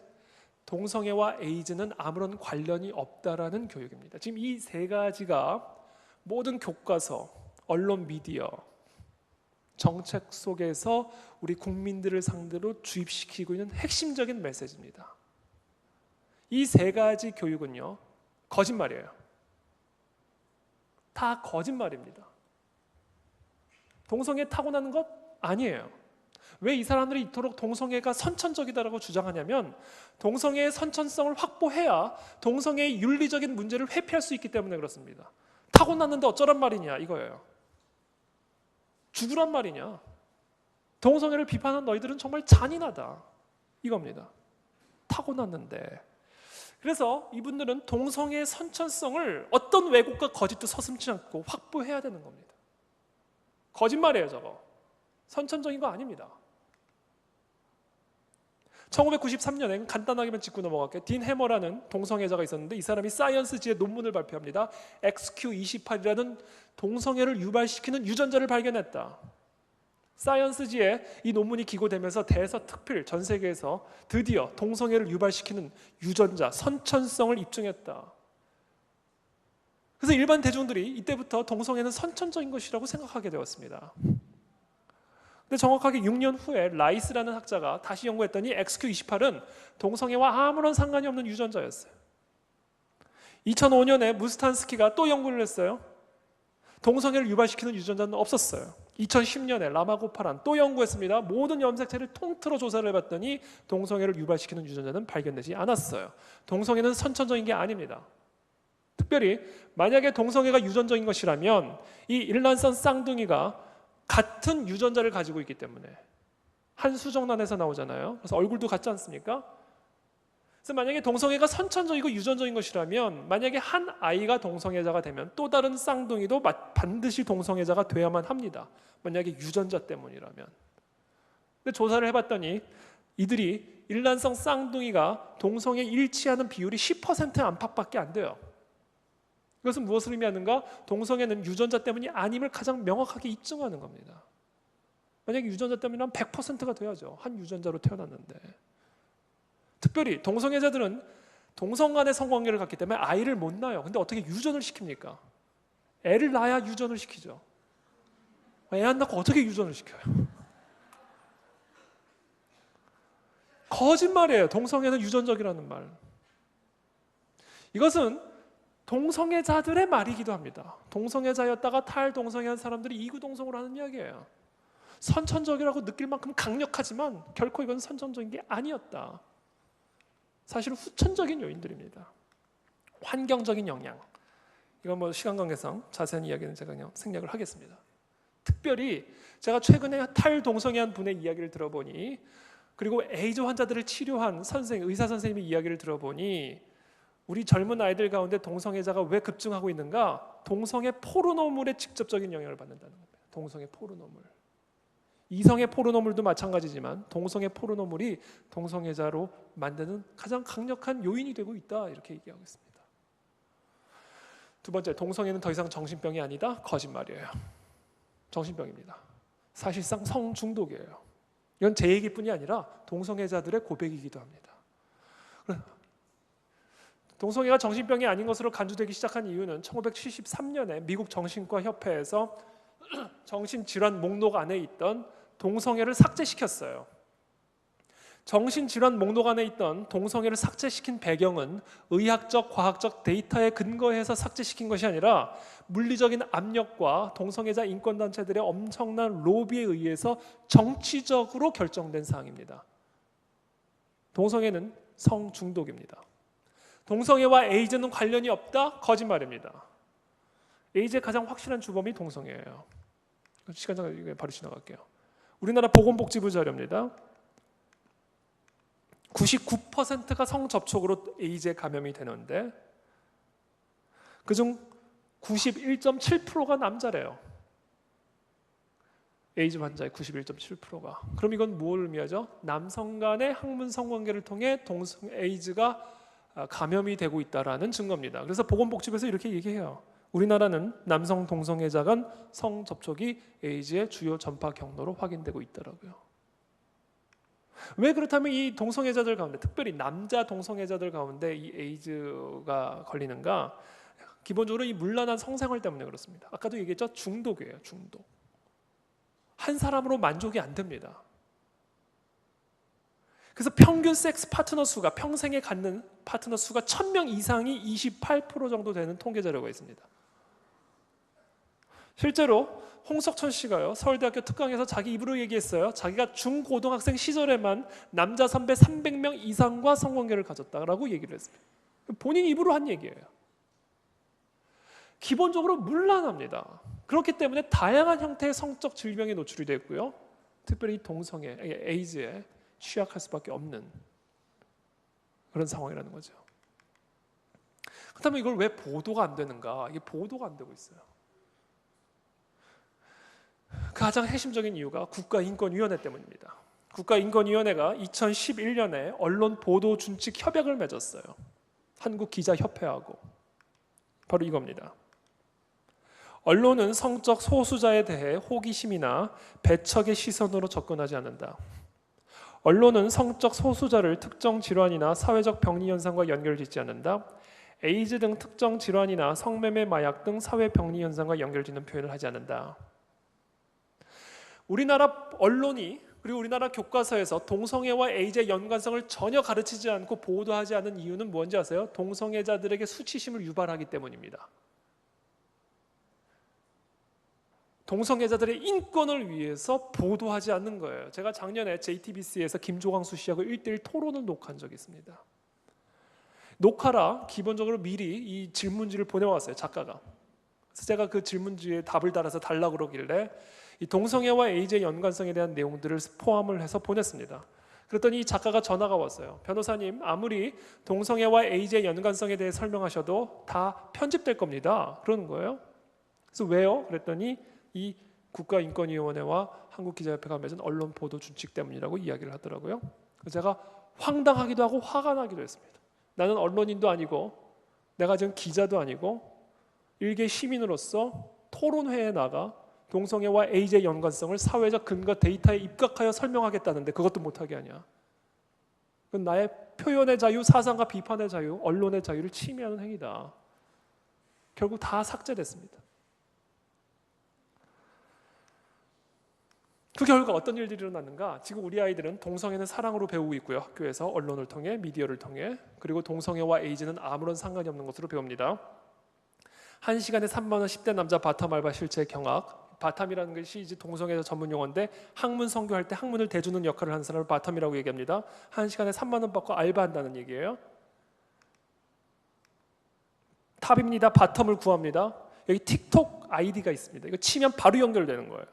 동성애와 에이즈는 아무런 관련이 없다라는 교육입니다. 지금 이 세 가지가 모든 교과서, 언론, 미디어, 정책 속에서 우리 국민들을 상대로 주입시키고 있는 핵심적인 메시지입니다. 이 세 가지 교육은요, 거짓말이에요. 다 거짓말입니다. 동성애 타고나는 것 아니에요. 왜 이 사람들이 이토록 동성애가 선천적이다라고 주장하냐면, 동성애의 선천성을 확보해야 동성애의 윤리적인 문제를 회피할 수 있기 때문에 그렇습니다. 타고났는데 어쩌란 말이냐 이거예요. 죽으란 말이냐. 동성애를 비판한 너희들은 정말 잔인하다 이겁니다. 타고났는데. 그래서 이분들은 동성애의 선천성을 어떤 왜곡과 거짓도 서슴지 않고 확보해야 되는 겁니다. 거짓말이에요 저거. 선천적인 거 아닙니다. 1993년에 간단하게만 짚고 넘어갈게요. 딘 해머라는 동성애자가 있었는데, 이 사람이 사이언스지에 논문을 발표합니다. XQ28이라는 동성애를 유발시키는 유전자를 발견했다. 사이언스지에 이 논문이 기고되면서 대서특필, 전 세계에서 드디어 동성애를 유발시키는 유전자, 선천성을 입증했다. 그래서 일반 대중들이 이때부터 동성애는 선천적인 것이라고 생각하게 되었습니다. 근데 정확하게 6년 후에 라이스라는 학자가 다시 연구했더니 XQ28은 동성애와 아무런 상관이 없는 유전자였어요. 2005년에 무스탄스키가 또 연구를 했어요. 동성애를 유발시키는 유전자는 없었어요. 2010년에 라마고파란 또 연구했습니다. 모든 염색체를 통틀어 조사를 해봤더니 동성애를 유발시키는 유전자는 발견되지 않았어요. 동성애는 선천적인 게 아닙니다. 특별히 만약에 동성애가 유전적인 것이라면 이 일란성 쌍둥이가 같은 유전자를 가지고 있기 때문에, 한 수정란에서 나오잖아요. 그래서 얼굴도 같지 않습니까? 그래서 만약에 동성애가 선천적이고 유전적인 것이라면, 만약에 한 아이가 동성애자가 되면 또 다른 쌍둥이도 반드시 동성애자가 돼야만 합니다. 만약에 유전자 때문이라면. 근데 조사를 해봤더니 이들이 일란성 쌍둥이가 동성애 일치하는 비율이 10% 안팎밖에 안 돼요. 이것은 무엇을 의미하는가? 동성애는 유전자 때문이 아님을 가장 명확하게 입증하는 겁니다. 만약에 유전자 때문이면 100%가 돼야죠. 한 유전자로 태어났는데. 특별히 동성애자들은 동성 간의 성관계를 갖기 때문에 아이를 못 낳아요. 근데 어떻게 유전을 시킵니까? 애를 낳아야 유전을 시키죠. 애 안 낳고 어떻게 유전을 시켜요? 거짓말이에요. 동성애는 유전적이라는 말. 이것은 동성애자들의 말이기도 합니다. 동성애자였다가 탈동성애한 사람들이 이구동성으로 하는 이야기예요. 선천적이라고 느낄 만큼 강력하지만 결코 이건 선천적인 게 아니었다. 사실은 후천적인 요인들입니다. 환경적인 영향. 이건 뭐 시간 관계상 자세한 이야기는 제가 그냥 생략을 하겠습니다. 특별히 제가 최근에 탈동성애한 분의 이야기를 들어보니, 그리고 에이즈 환자들을 치료한 의사 선생님의 이야기를 들어보니, 우리 젊은 아이들 가운데 동성애자가 왜 급증하고 있는가? 동성애 포르노물에 직접적인 영향을 받는다는 겁니다. 동성애 포르노물. 이성의 포르노물도 마찬가지지만 동성애 포르노물이 동성애자로 만드는 가장 강력한 요인이 되고 있다, 이렇게 얘기하고 있습니다. 두 번째, 동성애는 더 이상 정신병이 아니다? 거짓말이에요. 정신병입니다. 사실상 성중독이에요. 이건 제 얘기뿐이 아니라 동성애자들의 고백이기도 합니다. 동성애가 정신병이 아닌 것으로 간주되기 시작한 이유는 1973년에 미국 정신과 협회에서 정신질환 목록 안에 있던 동성애를 삭제시켰어요. 정신질환 목록 안에 있던 동성애를 삭제시킨 배경은 의학적, 과학적 데이터에 근거해서 삭제시킨 것이 아니라 물리적인 압력과 동성애자 인권단체들의 엄청난 로비에 의해서 정치적으로 결정된 사항입니다. 동성애는 성중독입니다. 동성애와 에이즈는 관련이 없다? 거짓말입니다. 에이즈의 가장 확실한 주범이 동성애예요. 시간상 바로 지나갈게요. 우리나라 보건복지부 자료입니다. 99%가 성접촉으로 에이즈에 감염이 되는데 그중 91.7%가 남자래요. 에이즈 환자의 91.7%가. 그럼 이건 뭘 의미하죠? 남성 간의 학문 성관계를 통해 에이즈가 감염이 되고 있다는 증거입니다. 그래서 보건복지부에서 이렇게 얘기해요. 우리나라는 남성 동성애자 간 성접촉이 에이즈의 주요 전파 경로로 확인되고 있더라고요. 왜 그렇다면 이 동성애자들 가운데, 특별히 남자 동성애자들 가운데 이 에이즈가 걸리는가? 기본적으로 이 문란한 성생활 때문에 그렇습니다. 아까도 얘기했죠? 중독이에요. 중독. 한 사람으로 만족이 안 됩니다. 그래서 평균 섹스 파트너 수가, 평생에 갖는 파트너 수가 1000명 이상이 28% 정도 되는 통계 자료가 있습니다. 실제로 홍석천 씨가요, 서울대학교 특강에서 자기 입으로 얘기했어요. 자기가 중고등학생 시절에만 남자 선배 300명 이상과 성관계를 가졌다라고 얘기를 했습니다. 본인 입으로 한 얘기예요. 기본적으로 문란합니다. 그렇기 때문에 다양한 형태의 성적 질병에 노출이 되고요. 특별히 동성애, 에이즈에 취약할 수밖에 없는 그런 상황이라는 거죠. 그렇다면 이걸 왜 보도가 안 되는가? 이게 보도가 안 되고 있어요. 가장 핵심적인 이유가 국가인권위원회 때문입니다. 국가인권위원회가 2011년에 언론보도준칙협약을 맺었어요. 한국기자협회하고. 바로 이겁니다. 언론은 성적 소수자에 대해 호기심이나 배척의 시선으로 접근하지 않는다. 언론은 성적 소수자를 특정 질환이나 사회적 병리 현상과 연결짓지 않는다. 에이즈 등 특정 질환이나 성매매, 마약 등 사회 병리 현상과 연결짓는 표현을 하지 않는다. 우리나라 언론이 그리고 우리나라 교과서에서 동성애와 에이즈의 연관성을 전혀 가르치지 않고 보도하지 않은 이유는 뭔지 아세요? 동성애자들에게 수치심을 유발하기 때문입니다. 동성애자들의 인권을 위해서 보도하지 않는 거예요. 제가 작년에 JTBC에서 김조광수 씨하고 1:1 토론을 녹화한 적이 있습니다. 녹화라 기본적으로 미리 이 질문지를 보내왔어요, 작가가. 그래서 제가 그 질문지에 답을 달아서 달라고 그러길래 이 동성애와 에이즈의 연관성에 대한 내용들을 포함을 해서 보냈습니다. 그랬더니 이 작가가 전화가 왔어요. 변호사님, 아무리 동성애와 에이즈의 연관성에 대해 설명하셔도 다 편집될 겁니다. 그러는 거예요. 그래서 왜요? 그랬더니 이 국가인권위원회와 한국기자협회가 맺은 언론 보도 준칙 때문이라고 이야기를 하더라고요. 그래서 제가 황당하기도 하고 화가 나기도 했습니다. 나는 언론인도 아니고 내가 지금 기자도 아니고 일개 시민으로서 토론회에 나가 동성애와 에이즈의 연관성을 사회적 근거 데이터에 입각하여 설명하겠다는데 그것도 못하게 하냐. 그건 나의 표현의 자유, 사상과 비판의 자유, 언론의 자유를 침해하는 행위다. 결국 다 삭제됐습니다. 그 결과 어떤 일들이 일어났는가? 지금 우리 아이들은 동성애는 사랑으로 배우고 있고요. 학교에서 언론을 통해, 미디어를 통해. 그리고 동성애와 에이즈는 아무런 상관이 없는 것으로 배웁니다. 1시간에 3만 원 10대 남자 바텀 알바 실제 경악. 바텀이라는 것이 이제 동성애자 전문 용어인데 학문 선교할 때 학문을 대주는 역할을 하는 사람을 바텀이라고 얘기합니다. 1시간에 3만 원 받고 알바한다는 얘기예요. 탑입니다. 바텀을 구합니다. 여기 틱톡 아이디가 있습니다. 이거 치면 바로 연결되는 거예요.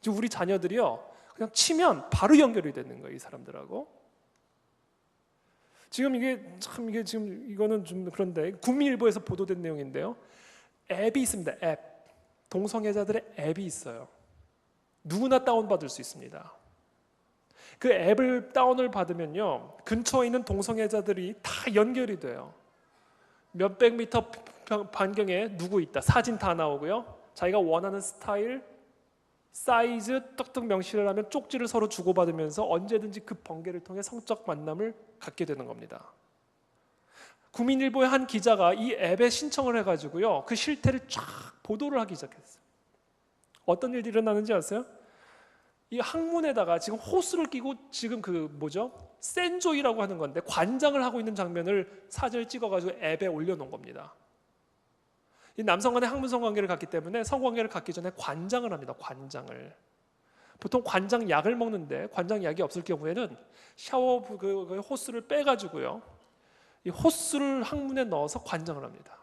지금 우리 자녀들이요, 그냥 치면 바로 연결이 되는 거예요, 이 사람들하고. 지금 이게 지금 이거는 좀 그런데 국민일보에서 보도된 내용인데요. 앱이 있습니다. 앱. 동성애자들의 앱이 있어요. 누구나 다운받을 수 있습니다. 그 앱을 다운을 받으면요, 근처에 있는 동성애자들이 다 연결이 돼요. 몇백 미터 반경에 누구 있다, 사진 다 나오고요. 자기가 원하는 스타일, 사이즈 떡떡 명시를 하면 쪽지를 서로 주고받으면서 언제든지 그 번개를 통해 성적 만남을 갖게 되는 겁니다. 국민일보의 한 기자가 이 앱에 신청을 해가지고요, 그 실태를 쫙 보도를 하기 시작했어요. 어떤 일이 일어나는지 아세요? 이 항문에다가 지금 호스를 끼고 지금 센조이라고 하는 건데 관장을 하고 있는 장면을 사진을 찍어가지고 앱에 올려놓은 겁니다. 이 남성 간의 항문 성관계를 갖기 때문에 성관계를 갖기 전에 관장을 합니다. 관장을. 보통 관장 약을 먹는데 관장 약이 없을 경우에는 샤워 그 호스를 빼가지고요, 이 호스를 항문에 넣어서 관장을 합니다.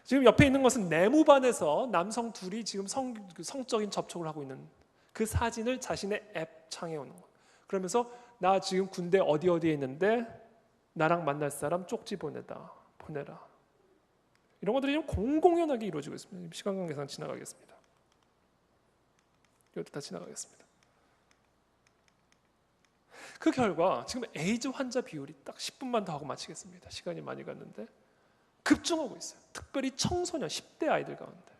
지금 옆에 있는 것은 내무반에서 남성 둘이 지금 성적인 접촉을 하고 있는 그 사진을 자신의 앱 창에 오는 거예요. 그러면서 나 지금 군대 어디에 있는데 나랑 만날 사람 쪽지 보내라. 이런 것들이 좀 공공연하게 이루어지고 있습니다. 시간 관계상 지나가겠습니다. 이것도 다 지나가겠습니다. 그 결과 지금 에이즈 환자 비율이 딱 10분만 더 하고 마치겠습니다. 시간이 많이 갔는데 급증하고 있어요. 특별히 청소년 10대 아이들 가운데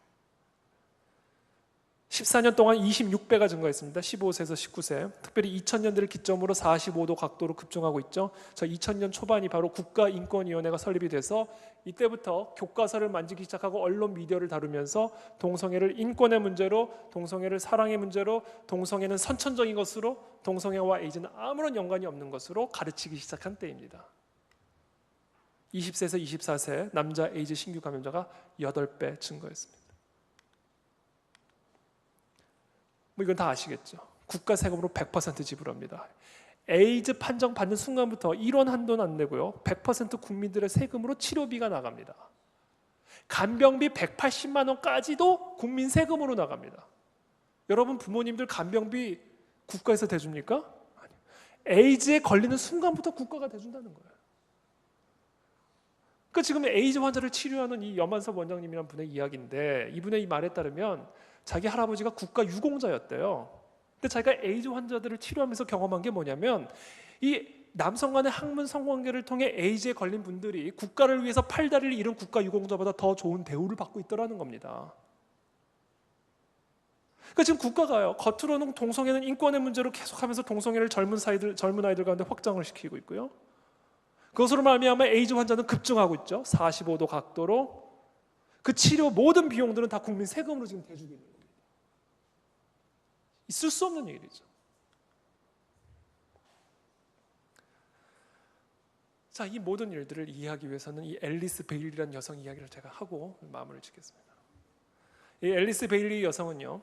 14년 동안 26배가 증가했습니다. 15세에서 19세. 특별히 2000년대를 기점으로 45도 각도로 급증하고 있죠. 2000년 초반이 바로 국가인권위원회가 설립이 돼서 이때부터 교과서를 만지기 시작하고 언론 미디어를 다루면서 동성애를 인권의 문제로, 동성애를 사랑의 문제로, 동성애는 선천적인 것으로, 동성애와 에이즈는 아무런 연관이 없는 것으로 가르치기 시작한 때입니다. 20세에서 24세 남자 에이즈 신규 감염자가 8배 증가했습니다. 이건 다 아시겠죠. 국가 세금으로 100% 지불합니다. 에이즈 판정 받는 순간부터 1원 한돈 안 내고요, 100% 국민들의 세금으로 치료비가 나갑니다. 간병비 180만 원까지도 국민 세금으로 나갑니다. 여러분 부모님들 간병비 국가에서 대줍니까? 아니요. 에이즈에 걸리는 순간부터 국가가 대준다는 거예요. 그러니까 지금 에이즈 환자를 치료하는 이 염한섭 원장님이라는 분의 이야기인데, 이분의 이 말에 따르면 자기 할아버지가 국가 유공자였대요. 근데 자기가 에이즈 환자들을 치료하면서 경험한 게 뭐냐면, 이 남성 간의 항문 성관계를 통해 에이즈에 걸린 분들이 국가를 위해서 팔다리를 잃은 국가 유공자보다 더 좋은 대우를 받고 있더라는 겁니다. 그러니까 지금 국가가요, 겉으로는 동성애는 인권의 문제로 계속하면서 동성애를 젊은 아이들 가운데 확장을 시키고 있고요, 그것으로 말미암아 에이즈 환자는 급증하고 있죠. 45도 각도로. 그 치료 모든 비용들은 다 국민 세금으로 지금 대주고 있는 겁니다. 있을 수 없는 일이죠. 자, 이 모든 일들을 이해하기 위해서는 이 앨리스 베일리라는 여성 이야기를 제가 하고 마무리를 짓겠습니다. 이 앨리스 베일리 여성은요,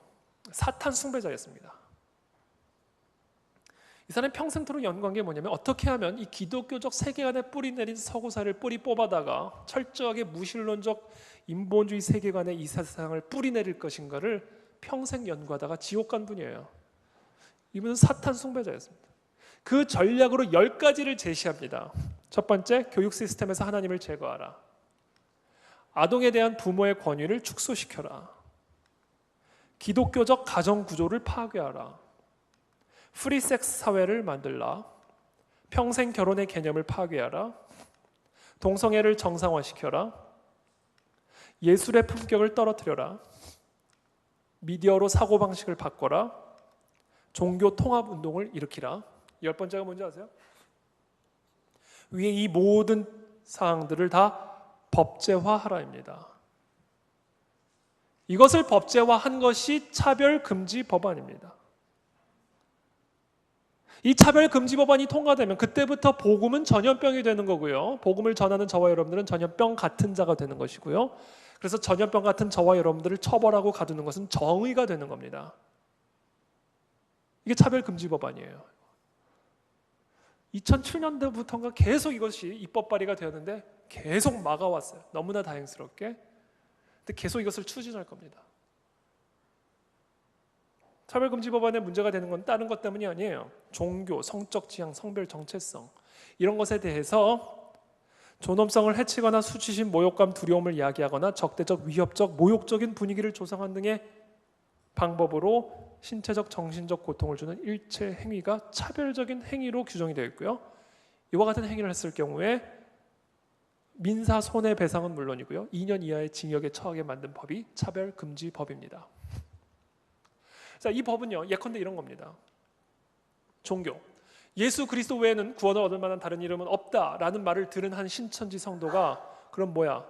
사탄 숭배자였습니다. 이 사람이 평생토록 연구한 게 뭐냐면, 어떻게 하면 이 기독교적 세계관에 뿌리 내린 서구사를 뿌리 뽑아다가 철저하게 무신론적 인본주의 세계관에 이 세상을 뿌리 내릴 것인가를 평생 연구하다가 지옥 간 분이에요. 이분은 사탄 숭배자였습니다. 그 전략으로 10가지를 제시합니다. 첫 번째, 교육 시스템에서 하나님을 제거하라. 아동에 대한 부모의 권위를 축소시켜라. 기독교적 가정 구조를 파괴하라. 프리섹스 사회를 만들라. 평생 결혼의 개념을 파괴하라. 동성애를 정상화시켜라. 예술의 품격을 떨어뜨려라. 미디어로 사고방식을 바꿔라. 종교 통합 운동을 일으키라. 10번째가 뭔지 아세요? 위에 이 모든 사항들을 다 법제화하라입니다. 이것을 법제화한 것이 차별금지 법안입니다. 이 차별금지 법안이 통과되면 그때부터 복음은 전염병이 되는 거고요, 복음을 전하는 저와 여러분들은 전염병 같은 자가 되는 것이고요, 그래서 전염병 같은 저와 여러분들을 처벌하고 가두는 것은 정의가 되는 겁니다. 이게 차별금지 법안이에요. 2007년도부터인가 계속 이것이 입법 발의가 되었는데 계속 막아왔어요. 너무나 다행스럽게. 근데 계속 이것을 추진할 겁니다. 차별금지 법안의 문제가 되는 건 다른 것 때문이 아니에요. 종교, 성적 지향, 성별 정체성, 이런 것에 대해서 존엄성을 해치거나 수치심, 모욕감, 두려움을 야기하거나 적대적, 위협적, 모욕적인 분위기를 조성한 등의 방법으로 신체적, 정신적 고통을 주는 일체 행위가 차별적인 행위로 규정이 되어 있고요, 이와 같은 행위를 했을 경우에 민사 손해배상은 물론이고요, 2년 이하의 징역에 처하게 만든 법이 차별금지법입니다. 자, 이 법은요, 예컨대 이런 겁니다. 종교, 예수 그리스도 외에는 구원을 얻을 만한 다른 이름은 없다라는 말을 들은 한 신천지 성도가 그럼 뭐야?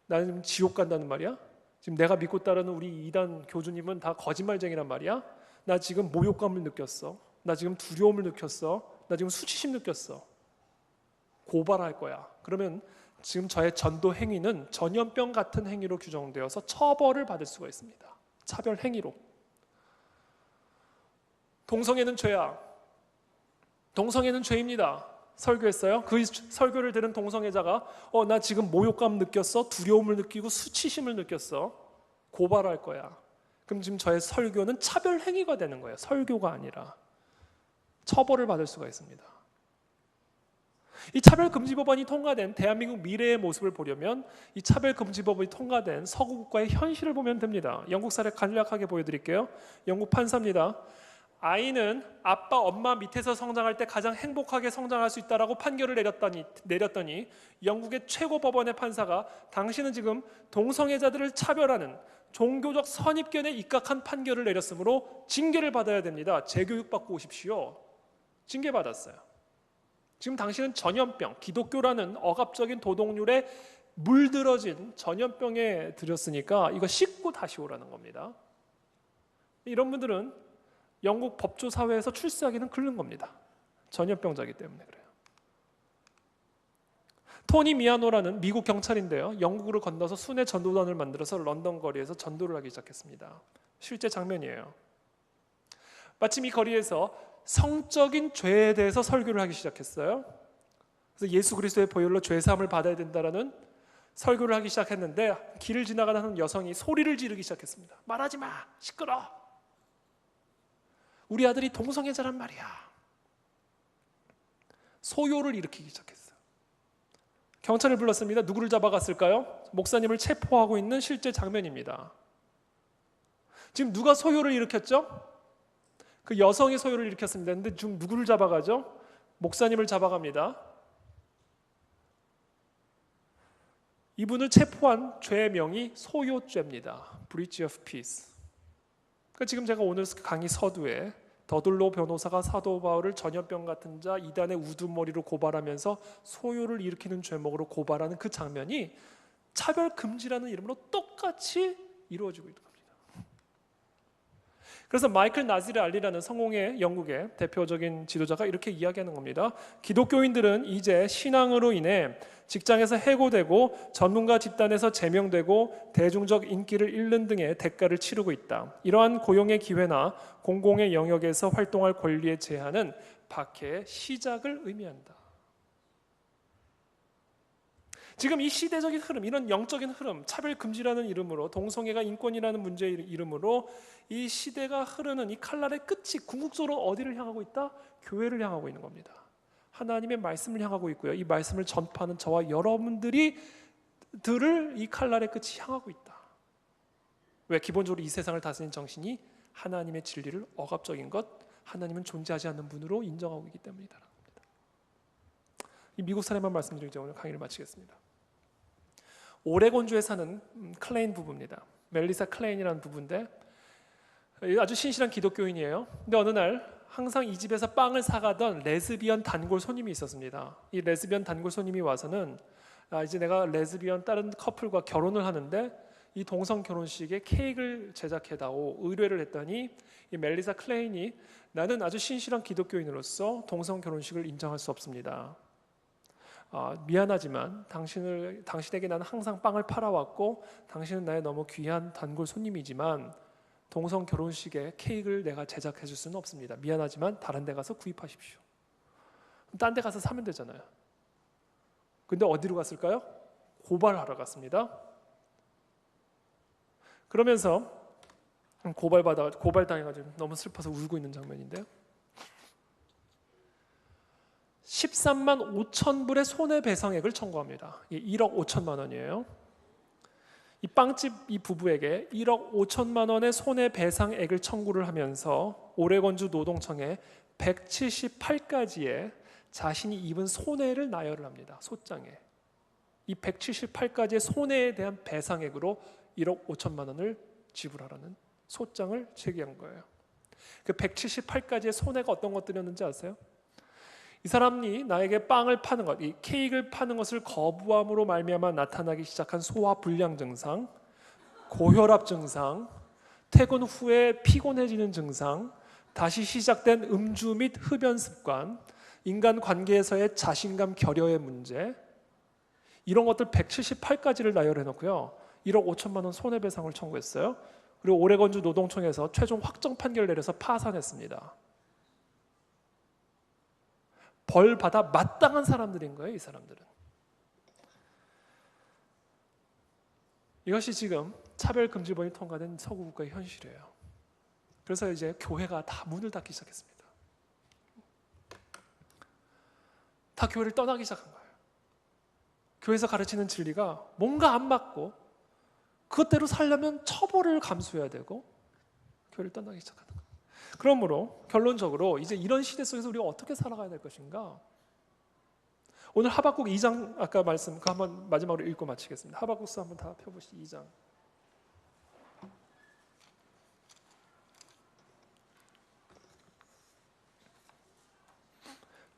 나는 지옥 간다는 말이야? 지금 내가 믿고 따르는 우리 이단 교주님은 다 거짓말쟁이란 말이야? 나 지금 모욕감을 느꼈어. 나 지금 두려움을 느꼈어. 나 지금 수치심 느꼈어. 고발할 거야. 그러면 지금 저의 전도 행위는 전염병 같은 행위로 규정되어서 처벌을 받을 수가 있습니다. 차별 행위로. 동성애는 죄야. 동성애는 죄입니다. 설교했어요. 그 설교를 들은 동성애자가 나 지금 모욕감 느꼈어. 두려움을 느끼고 수치심을 느꼈어. 고발할 거야. 그럼 지금 저의 설교는 차별 행위가 되는 거예요. 설교가 아니라 처벌을 받을 수가 있습니다. 이 차별금지법안이 통과된 대한민국 미래의 모습을 보려면 이 차별금지법이 통과된 서구 국가의 현실을 보면 됩니다. 영국 사례 간략하게 보여드릴게요. 영국 판사입니다. 아이는 아빠, 엄마 밑에서 성장할 때 가장 행복하게 성장할 수 있다라고 판결을 내렸더니 영국의 최고 법원의 판사가 당신은 지금 동성애자들을 차별하는 종교적 선입견에 입각한 판결을 내렸으므로 징계를 받아야 됩니다. 재교육 받고 오십시오. 징계받았어요. 지금 당신은 전염병, 기독교라는 억압적인 도덕률에 물들어진 전염병에 들였으니까 이거 씻고 다시 오라는 겁니다. 이런 분들은 영국 법조 사회에서 출세하기는 끓는 겁니다. 전염병자이기 때문에 그래요. 토니 미아노라는 미국 경찰인데요. 영국으로 건너서 순회 전도단을 만들어서 런던 거리에서 전도를 하기 시작했습니다. 실제 장면이에요. 마침 이 거리에서 성적인 죄에 대해서 설교를 하기 시작했어요. 그래서 예수 그리스도의 보혈로 죄 사함을 받아야 된다라는 설교를 하기 시작했는데 길을 지나가는 한 여성이 소리를 지르기 시작했습니다. 말하지 마, 시끄러. 우리 아들이 동성애자란 말이야. 소요를 일으키기 시작했어요. 경찰을 불렀습니다. 누구를 잡아갔을까요? 목사님을 체포하고 있는 실제 장면입니다. 지금 누가 소요를 일으켰죠? 그 여성이 소요를 일으켰습니다. 그런데 지금 누구를 잡아가죠? 목사님을 잡아갑니다. 이분을 체포한 죄명이 소요죄입니다. Breach of Peace. 그러니까 지금 제가 오늘 강의 서두에 더들로 변호사가 사도 바울을 전염병 같은 자 이단의 우두머리로 고발하면서 소요를 일으키는 죄목으로 고발하는 그 장면이 차별금지라는 이름으로 똑같이 이루어지고 있는 겁니다. 그래서 마이클 나지르 알리라는 성공의 영국의 대표적인 지도자가 이렇게 이야기하는 겁니다. 기독교인들은 이제 신앙으로 인해 직장에서 해고되고 전문가 집단에서 제명되고 대중적 인기를 잃는 등의 대가를 치르고 있다. 이러한 고용의 기회나 공공의 영역에서 활동할 권리의 제한은 박해의 시작을 의미한다. 지금 이 시대적인 흐름, 이런 영적인 흐름, 차별금지라는 이름으로 동성애가 인권이라는 문제의 이름으로 이 시대가 흐르는 이 칼날의 끝이 궁극적으로 어디를 향하고 있다? 교회를 향하고 있는 겁니다. 하나님의 말씀을 향하고 있고요. 이 말씀을 전파하는 저와 여러분들이 들을 이 칼날의 끝이 향하고 있다. 왜? 기본적으로 이 세상을 다스리는 정신이 하나님의 진리를 억압적인 것, 하나님은 존재하지 않는 분으로 인정하고 있기 때문이다. 이 미국 사례만 말씀드리고 오늘 강의를 마치겠습니다. 오레곤주에 사는 클레인 부부입니다. 멜리사 클레인이라는 부부인데 아주 신실한 기독교인이에요. 근데 어느 날 항상 이 집에서 빵을 사가던 레즈비언 단골 손님이 있었습니다. 이 레즈비언 단골 손님이 와서는 이제 내가 레즈비언 다른 커플과 결혼을 하는데 이 동성 결혼식에 케이크를 제작해다오 의뢰를 했더니 이 멜리사 클레인이 나는 아주 신실한 기독교인으로서 동성 결혼식을 인정할 수 없습니다. 미안하지만 당신에게 나는 항상 빵을 팔아왔고 당신은 나의 너무 귀한 단골 손님이지만 동성 결혼식에 케이크를 내가 제작해 줄 수는 없습니다. 미안하지만 다른 데 가서 구입하십시오. 딴 데 가서 사면 되잖아요. 근데 어디로 갔을까요? 고발하러 갔습니다. 그러면서 고발당해가지고 너무 슬퍼서 울고 있는 장면인데요. 13만 5천 불의 손해배상액을 청구합니다. 1억 5천만 원이에요. 이 빵집 이 부부에게 1억 5천만 원의 손해배상액을 청구를 하면서 오레곤주 노동청에 178가지의 자신이 입은 손해를 나열을 합니다. 소장에. 이 178가지의 손해에 대한 배상액으로 1억 5천만 원을 지불하라는 소장을 제기한 거예요. 그 178가지의 손해가 어떤 것들이었는지 아세요? 이 사람이 나에게 빵을 파는 것, 이 케이크를 파는 것을 거부함으로 말미암아 나타나기 시작한 소화 불량 증상, 고혈압 증상, 퇴근 후에 피곤해지는 증상, 다시 시작된 음주 및 흡연 습관, 인간 관계에서의 자신감 결여의 문제, 이런 것들 178가지를 나열해 놓고요. 1억 5천만 원 손해배상을 청구했어요. 그리고 오레곤주 노동청에서 최종 확정 판결을 내려서 파산했습니다. 벌 받아 마땅한 사람들인 거예요, 이 사람들은. 이것이 지금 차별금지법이 통과된 서구 국가의 현실이에요. 그래서 이제 교회가 다 문을 닫기 시작했습니다. 다 교회를 떠나기 시작한 거예요. 교회에서 가르치는 진리가 뭔가 안 맞고 그것대로 살려면 처벌을 감수해야 되고 교회를 떠나기 시작하는 거예요. 그러므로 결론적으로 이제 이런 시대 속에서 우리가 어떻게 살아가야 될 것인가? 오늘 하박국 2장 아까 말씀 그 한번 마지막으로 읽고 마치겠습니다. 하박국서 한번 다 펴보시죠. 2장.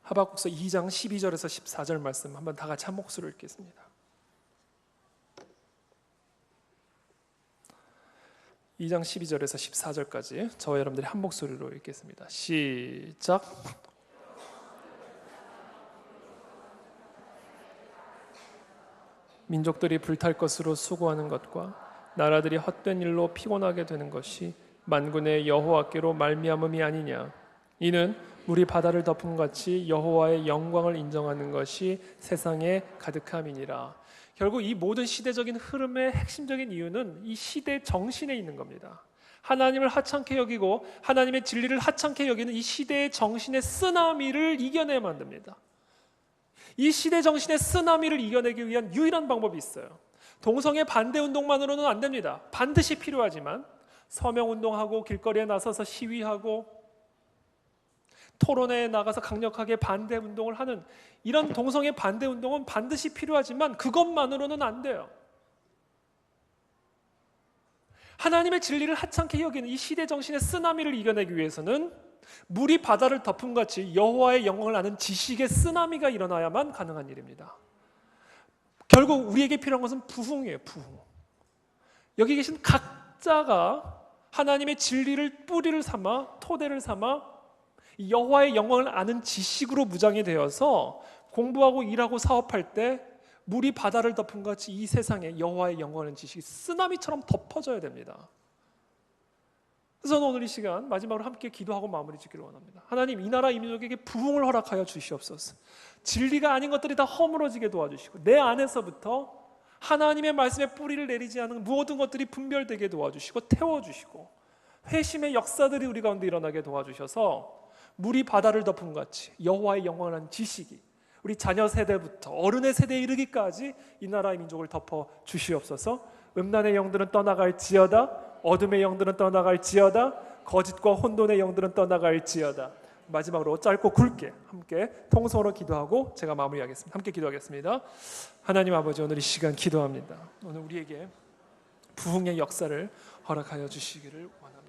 하박국서 2장 12절에서 14절 말씀 한번 다 같이 한 목소리로 읽겠습니다. 2장 12절에서 14절까지 저와 여러분들이 한 목소리로 읽겠습니다. 시작. 민족들이 불탈 것으로 수고하는 것과 나라들이 헛된 일로 피곤하게 되는 것이 만군의 여호와께로 말미암음이 아니냐. 이는 물이 바다를 덮은 같이 여호와의 영광을 인정하는 것이 세상에 가득함이니라. 결국 이 모든 시대적인 흐름의 핵심적인 이유는 이 시대 정신에 있는 겁니다. 하나님을 하찮게 여기고 하나님의 진리를 하찮게 여기는 이 시대의 정신의 쓰나미를 이겨내야만 됩니다. 이 시대 정신의 쓰나미를 이겨내기 위한 유일한 방법이 있어요. 동성애 반대 운동만으로는 안 됩니다. 반드시 필요하지만 서명 운동하고 길거리에 나서서 시위하고 토론회에 나가서 강력하게 반대 운동을 하는 이런 동성애 반대 운동은 반드시 필요하지만 그것만으로는 안 돼요. 하나님의 진리를 하찮게 여기는 이 시대 정신의 쓰나미를 이겨내기 위해서는 물이 바다를 덮은 같이 여호와의 영광을 아는 지식의 쓰나미가 일어나야만 가능한 일입니다. 결국 우리에게 필요한 것은 부흥이에요. 부흥. 여기 계신 각자가 하나님의 진리를 뿌리를 삼아 토대를 삼아 여호와의 영광을 아는 지식으로 무장이 되어서 공부하고 일하고 사업할 때 물이 바다를 덮은 같이 이 세상에 여호와의 영광을 아는 지식이 쓰나미처럼 덮어져야 됩니다. 그래서 저는 오늘 이 시간 마지막으로 함께 기도하고 마무리 짓기를 원합니다. 하나님, 이 나라 이 민족에게 부흥을 허락하여 주시옵소서. 진리가 아닌 것들이 다 허물어지게 도와주시고 내 안에서부터 하나님의 말씀에 뿌리를 내리지 않은 모든 것들이 분별되게 도와주시고 태워주시고 회심의 역사들이 우리 가운데 일어나게 도와주셔서 물이 바다를 덮은 같이 여호와의 영광을 아는 지식이 우리 자녀 세대부터 어른의 세대에 이르기까지 이 나라의 민족을 덮어 주시옵소서. 음란의 영들은 떠나갈지어다. 어둠의 영들은 떠나갈지어다. 거짓과 혼돈의 영들은 떠나갈지어다. 마지막으로 짧고 굵게 함께 통성으로 기도하고 제가 마무리하겠습니다. 함께 기도하겠습니다. 하나님 아버지, 오늘 이 시간 기도합니다. 오늘 우리에게 부흥의 역사를 허락하여 주시기를 원합니다.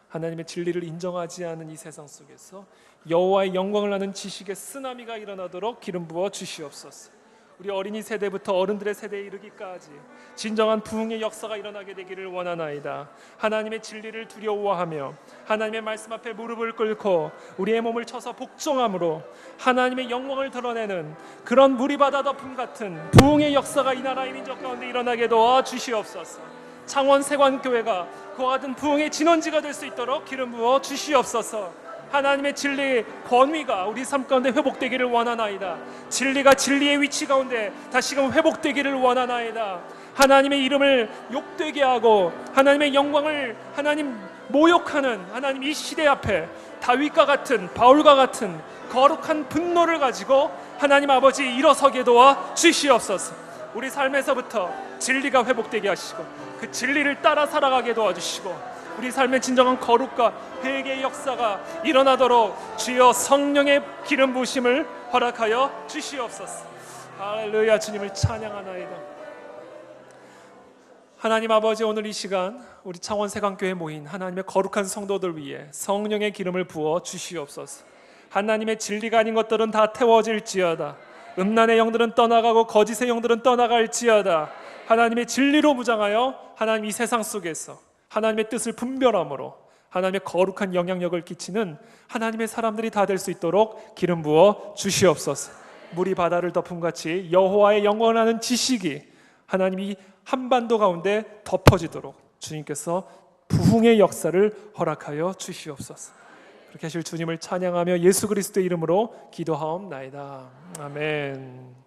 하나님의 진리를 인정하지 않은 이 세상 속에서 여호와의 영광을 아는 지식의 쓰나미가 일어나도록 기름 부어 주시옵소서. 우리 어린이 세대부터 어른들의 세대에 이르기까지 진정한 부흥의 역사가 일어나게 되기를 원하나이다. 하나님의 진리를 두려워하며 하나님의 말씀 앞에 무릎을 꿇고 우리의 몸을 쳐서 복종함으로 하나님의 영광을 드러내는 그런 물이 바다 덮음 같은 부흥의 역사가 이 나라의 민족 가운데 일어나게 도와 주시옵소서. 창원 세관교회가 그와 같은 부흥의 진원지가 될 수 있도록 기름 부어 주시옵소서. 하나님의 진리의 권위가 우리 삶 가운데 회복되기를 원하나이다. 진리가 진리의 위치 가운데 다시금 회복되기를 원하나이다. 하나님의 이름을 욕되게 하고 하나님의 영광을 하나님 모욕하는 하나님 이 시대 앞에 다윗과 같은 바울과 같은 거룩한 분노를 가지고 하나님 아버지 일어서게 도와 주시옵소서. 우리 삶에서부터 진리가 회복되게 하시고 그 진리를 따라 살아가게 도와주시고 우리 삶의 진정한 거룩과 회개의 역사가 일어나도록 주여 성령의 기름 부으심을 허락하여 주시옵소서. 할렐루야. 주님을 찬양하나이다. 하나님 아버지, 오늘 이 시간 우리 창원 세강교회에 모인 하나님의 거룩한 성도들 위해 성령의 기름을 부어 주시옵소서. 하나님의 진리가 아닌 것들은 다 태워질지어다. 음란의 영들은 떠나가고 거짓의 영들은 떠나갈지어다. 하나님의 진리로 무장하여 하나님 이 세상 속에서 하나님의 뜻을 분별함으로 하나님의 거룩한 영향력을 끼치는 하나님의 사람들이 다 될 수 있도록 기름 부어 주시옵소서. 물이 바다를 덮음같이 여호와의 영원한 지식이 하나님이 한반도 가운데 덮어지도록 주님께서 부흥의 역사를 허락하여 주시옵소서. 그렇게 하실 주님을 찬양하며 예수 그리스도의 이름으로 기도하옵나이다. 아멘.